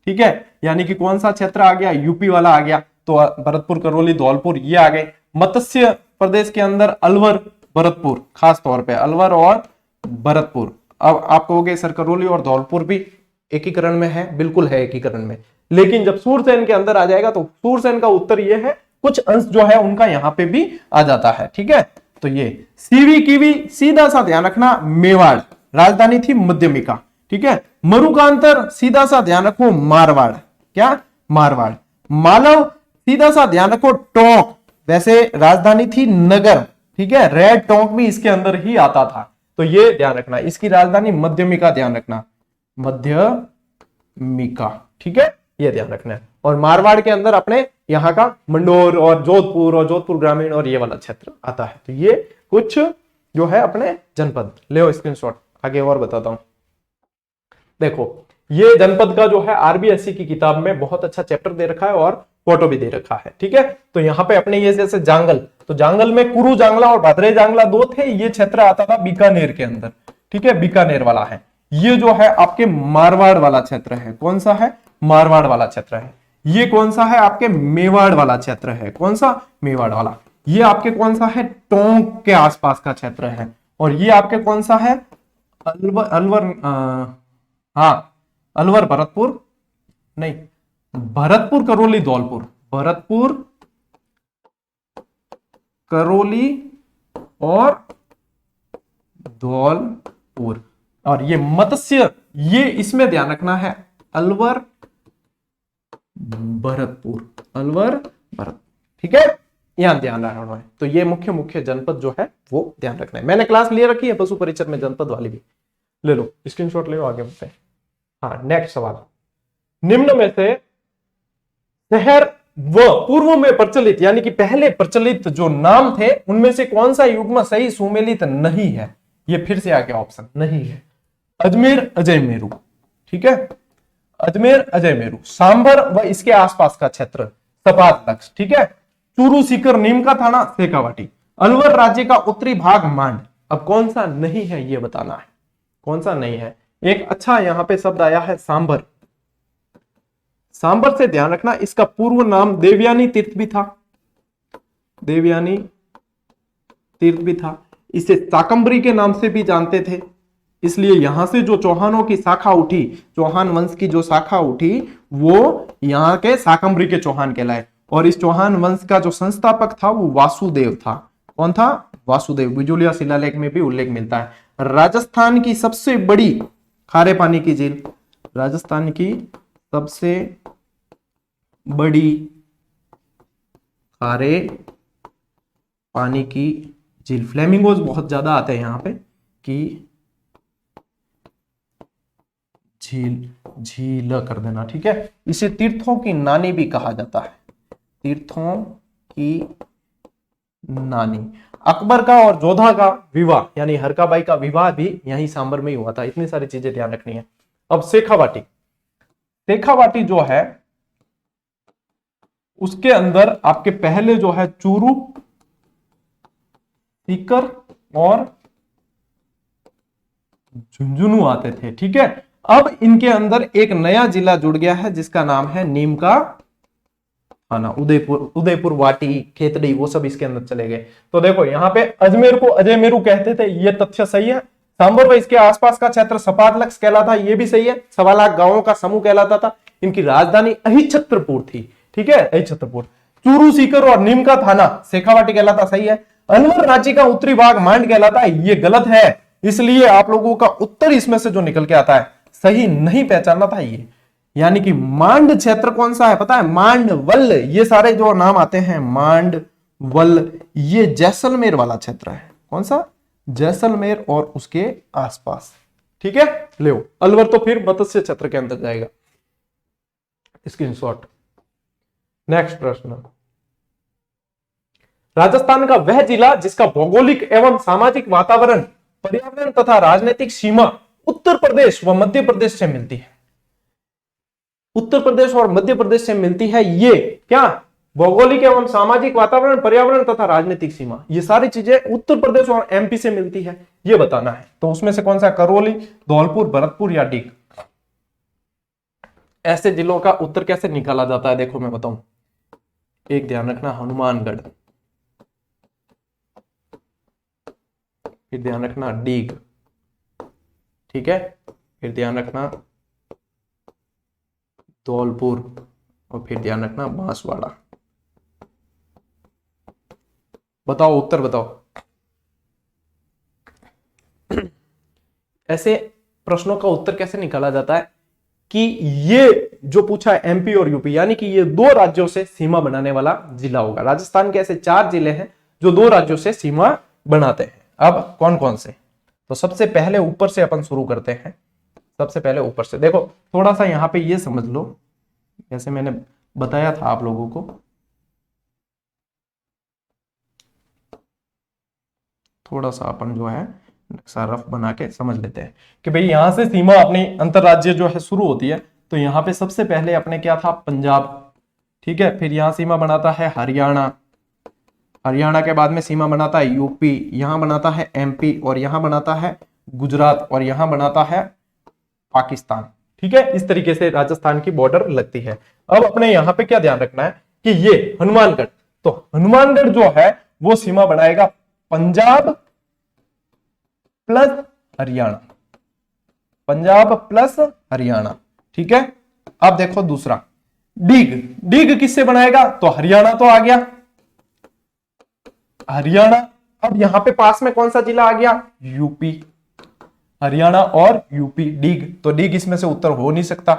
ठीक है, यानी कि कौन सा क्षेत्र आ गया, यूपी वाला आ गया। तो भरतपुर करौली धौलपुर ये आ गए। मत्स्य प्रदेश के अंदर अलवर भरतपुर, खास तौर पे अलवर और भरतपुर। अब आप कहोगे सर करौली और धौलपुर भी एकीकरण में है, बिल्कुल है एकीकरण में, लेकिन जब सूरसेन के अंदर आ जाएगा तो सूरसेन का उत्तर ये है, कुछ अंश जो है उनका यहां पे भी आ जाता है, ठीक है। तो ये सीवी कीवी सीधा सा ध्यान रखना, मेवाड़, राजधानी थी मध्यमिका, ठीक है। मरुकांतर सीधा सा ध्यान रखो, मारवाड़, क्या, मारवाड़। मालव सीधा सा ध्यान रखो, टोंक, वैसे राजधानी थी नगर, ठीक है, रेड टोंक भी इसके अंदर ही आता था। तो ये ध्यान रखना, इसकी राजधानी मध्यमिका, ध्यान रखना मध्यमिका, ठीक है, ये ध्यान रखना है। और मारवाड़ के अंदर अपने यहाँ का मंडोर और जोधपुर ग्रामीण और ये वाला क्षेत्र आता है। तो ये कुछ जो है अपने जनपद, ले स्क्रीनशॉट, आगे और बताता हूं। देखो ये जनपद का जो है आरबीएससी की किताब में बहुत अच्छा चैप्टर दे रखा है और फोटो भी दे रखा है, ठीक है। तो यहाँ पे अपने ये जैसे जांगल, तो जांगल में कुरु जांगला और भादरे जांगला दो थे, ये क्षेत्र आता था बीकानेर के अंदर, ठीक है, बीकानेर वाला है। ये जो है आपके मारवाड़ वाला क्षेत्र है। कौन सा है? मारवाड़ वाला क्षेत्र है। ये कौन सा है? आपके मेवाड़ वाला क्षेत्र है। कौन सा? मेवाड़ वाला। ये आपके कौन सा है? टोंक के आसपास का क्षेत्र है। और ये आपके कौन सा है? अलवर हाँ, अलवर भरतपुर नहीं, भरतपुर करौली धौलपुर, भरतपुर करौली और धौलपुर। और ये मत्स्य, ये इसमें ध्यान रखना है, अलवर भरतपुर, अलवर भरतपुर। ठीक है, यहां ध्यान रखना है। तो ये मुख्य मुख्य जनपद जो है वो ध्यान रखना है। मैंने क्लास ले रखी है पशु परिचय में, जनपद वाली भी ले लो, स्क्रीनशॉट ले लो, आगे बढ़ते हैं। हाँ, नेक्स्ट सवाल, निम्न में से शहर व पूर्व में प्रचलित, यानी कि पहले प्रचलित जो नाम थे उनमें से कौन सा युग्म सही सुमेलित नहीं है? ये फिर से आगे ऑप्शन नहीं है। अजमेर अजय मेरू, ठीक है, अजमेर अजय मेरू, सांभर व इसके आसपास का क्षेत्र, सपाट लक्ष्य, ठीक है, चूरू सीकर नीम का थाना, शेखावाटी, अलवर राज्य का उत्तरी भाग मांड। अब कौन सा नहीं है ये बताना है, कौन सा नहीं है। एक अच्छा यहां पे शब्द आया है सांभर, सांभर से ध्यान रखना, इसका पूर्व नाम देवयानी तीर्थ भी था, देवयानी तीर्थ भी था। इसे शाकंभरी के नाम से भी जानते थे, इसलिए यहां से जो चौहानों की शाखा उठी, चौहान वंश की जो शाखा उठी, वो यहां के शाकंभरी के चौहान कहलाए। और इस चौहान वंश का जो संस्थापक था वो वासुदेव था। कौन था? वासुदेव। बिजुलिया शिलालेख में भी उल्लेख मिलता है। राजस्थान की सबसे बड़ी खारे पानी की झील, राजस्थान की सबसे बड़ी खारे पानी की झील, फ्लेमिंगोज बहुत ज्यादा आते हैं यहां पे, कि झील, झील कर देना, ठीक है। इसे तीर्थों की नानी भी कहा जाता है, तीर्थों की नानी। अकबर का और जोधा का विवाह, यानी हरकाबाई का विवाह भी यहीं सांभर में ही हुआ था। इतनी सारी चीजें ध्यान रखनी है। अब शेखावाटी, शेखावाटी जो है उसके अंदर आपके पहले जो है चूरू, सीकर और झुंझुनू आते थे, ठीक है। अब इनके अंदर एक नया जिला जुड़ गया है जिसका नाम है नीम का थाना, उदयपुर, उदयपुर वाटी, खेतड़ी, वो सब इसके अंदर चले गए। तो देखो यहाँ पे अजमेर को अजय मेरू कहते थे, ये तथ्य सही है। सांभर व इसके आसपास का क्षेत्र सपाट लक्ष्य कहलाता, ये भी सही है। 1.25 लाख गांवों का समूह कहलाता था। इनकी राजधानी अहिच्छत्रपुर थी, ठीक है, अहिच्छत्रपुर। चूरू, सीकर और नीम का थाना शेखावाटी कहलाता, सही है। अलवर राज्य का उत्तरी भाग मांड कहलाता है, ये गलत है। इसलिए आप लोगों का उत्तर इसमें से जो निकल के आता है सही नहीं पहचानना था ये, यानी कि मांड क्षेत्र कौन सा है पता है? मांडवल। ये सारे जो नाम आते हैं मांडवल, ये जैसलमेर वाला क्षेत्र है। कौन सा? जैसलमेर और उसके आसपास, ठीक है। ले अलवर तो फिर मत्स्य क्षेत्र के अंदर जाएगा। स्क्रीनशॉट। नेक्स्ट प्रश्न, राजस्थान का वह जिला जिसका भौगोलिक एवं सामाजिक वातावरण, पर्यावरण तथा राजनीतिक सीमा उत्तर प्रदेश व मध्य प्रदेश से मिलती है। उत्तर प्रदेश और मध्य प्रदेश से मिलती है। ये क्या? भौगोलिक एवं सामाजिक वातावरण, पर्यावरण तथा राजनीतिक सीमा, ये सारी चीजें उत्तर प्रदेश और एमपी से मिलती है, ये बताना है। तो उसमें से कौन सा? करौली, धौलपुर, भरतपुर या डीग। ऐसे जिलों का उत्तर कैसे निकाला जाता है देखो मैं बताऊं। एक ध्यान रखना, हनुमानगढ़, फिर ध्यान रखना डीग, ठीक है, फिर ध्यान रखना धौलपुर और फिर ध्यान रखना बांसवाड़ा। बताओ उत्तर बताओ। ऐसे प्रश्नों का उत्तर कैसे निकाला जाता है कि ये जो पूछा है एमपी और यूपी, यानी कि ये 2 राज्यों से सीमा बनाने वाला जिला होगा। राजस्थान के ऐसे 4 जिले हैं जो 2 राज्यों से सीमा बनाते हैं। अब कौन कौन से? तो सबसे पहले ऊपर से अपन शुरू करते हैं। सबसे पहले ऊपर से देखो, थोड़ा सा यहां पे ये समझ लो, जैसे मैंने बताया था आप लोगों को, थोड़ा सा अपन जो है नक्शा रफ बना के समझ लेते हैं कि भाई यहां से सीमा अपनी अंतरराज्य जो है शुरू होती है। तो यहां पे सबसे पहले अपने क्या था? पंजाब, ठीक है। फिर यहां सीमा बनाता है हरियाणा, हरियाणा के बाद में सीमा बनाता है यूपी, यहां बनाता है एमपी, और यहां बनाता है गुजरात, और यहां बनाता है पाकिस्तान। ठीक है, इस तरीके से राजस्थान की बॉर्डर लगती है। अब अपने यहां पे क्या ध्यान रखना है कि ये हनुमानगढ़, तो हनुमानगढ़ जो है वो सीमा बनाएगा पंजाब प्लस हरियाणा, पंजाब प्लस हरियाणा। ठीक है, अब देखो दूसरा डीग, डीग किससे बनाएगा, तो हरियाणा तो आ गया, हरियाणा। अब यहां पे पास में कौन सा जिला आ गया, यूपी, हरियाणा और यूपी, डीग, तो डीग इसमें से उत्तर हो नहीं सकता।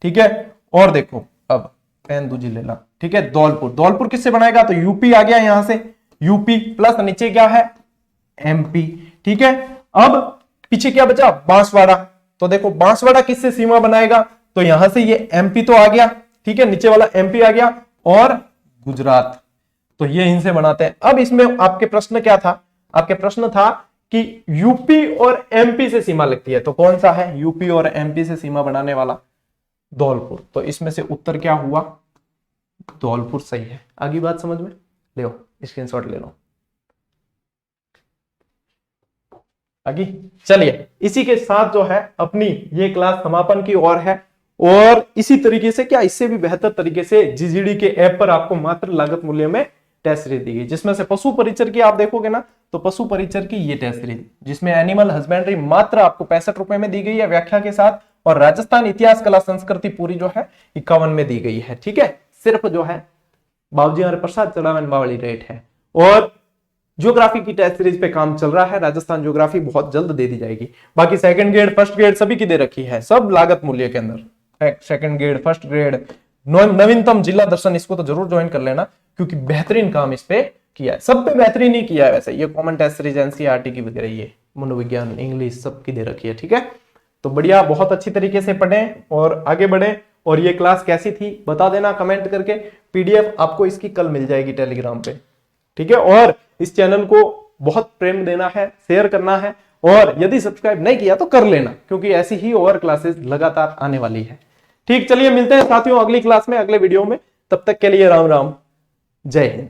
ठीक है, और देखो अब पेन दूजी ले ला। ठीक है, धौलपुर, धौलपुर किससे बनाएगा, तो यूपी आ गया यहां से, यूपी प्लस नीचे क्या है, एमपी। ठीक है, अब पीछे क्या बचा, बांसवाड़ा, तो देखो बांसवाड़ा किससे सीमा बनाएगा, तो यहां से ये एमपी तो आ गया। ठीक है, नीचे वाला एमपी आ गया, और गुजरात, तो ये इनसे बनाते हैं। अब इसमें आपके प्रश्न क्या था, आपके प्रश्न था कि यूपी और एमपी से सीमा लगती है, तो कौन सा है यूपी और एमपी से सीमा बनाने वाला, धौलपुर, तो इसमें से उत्तर क्या हुआ, धौलपुर सही है। आगे बात समझ में, ले स्क्रीनशॉट ले लो आगे। चलिए, इसी के साथ जो है अपनी ये क्लास समापन की ओर है, और इसी तरीके से क्या इससे भी बेहतर तरीके से जीजीडी के ऐप पर आपको मात्र लागत मूल्य में टेस्ट सीरीज दी गई, जिसमें से पशु परिचर की आप देखोगे ना, तो पशु परिचर की ये टेस्ट सीरीज, जिसमें एनिमल हस्बेंड्री मात्र आपको 65 रुपए में दी गई है व्याख्या के साथ, और राजस्थान इतिहास कला संस्कृति पूरी जो है 51 में दी गई है। ठीक है, सिर्फ जो है बाबूजी हमारे प्रसाद चढ़ावन वाली रेट है। और ज्योग्राफी की टेस्ट सीरीज पे काम चल रहा है, राजस्थान ज्योग्राफी बहुत जल्द दे दी जाएगी। बाकी सेकंड ग्रेड फर्स्ट ग्रेड सभी की दे रखी है, सब लागत मूल्य के अंदर, सेकंड ग्रेड फर्स्ट ग्रेड नवीनतम जिला दर्शन, इसको तो जरूर ज्वाइन कर लेना, क्योंकि बेहतरीन काम इस पे किया है, सब पे बेहतरीन ही किया है। वैसे ये कॉमन टेस्ट सीरीज एनसीईआरटी की वगैरह, ये मनोविज्ञान इंग्लिश सबकी दे रखी है। ठीक है, तो बढ़िया, बहुत अच्छी तरीके से पढ़ें और आगे बढ़े। और ये क्लास कैसी थी बता देना कमेंट करके, पीडीएफ आपको इसकी कल मिल जाएगी टेलीग्राम पे। ठीक है, और इस चैनल को बहुत प्रेम देना है, शेयर करना है, और यदि सब्सक्राइब नहीं किया तो कर लेना, क्योंकि ऐसी ही और क्लासेस लगातार आने वाली है। ठीक, चलिए मिलते हैं साथियों अगली क्लास में, अगले वीडियो में, तब तक के लिए राम राम, जय हिंद।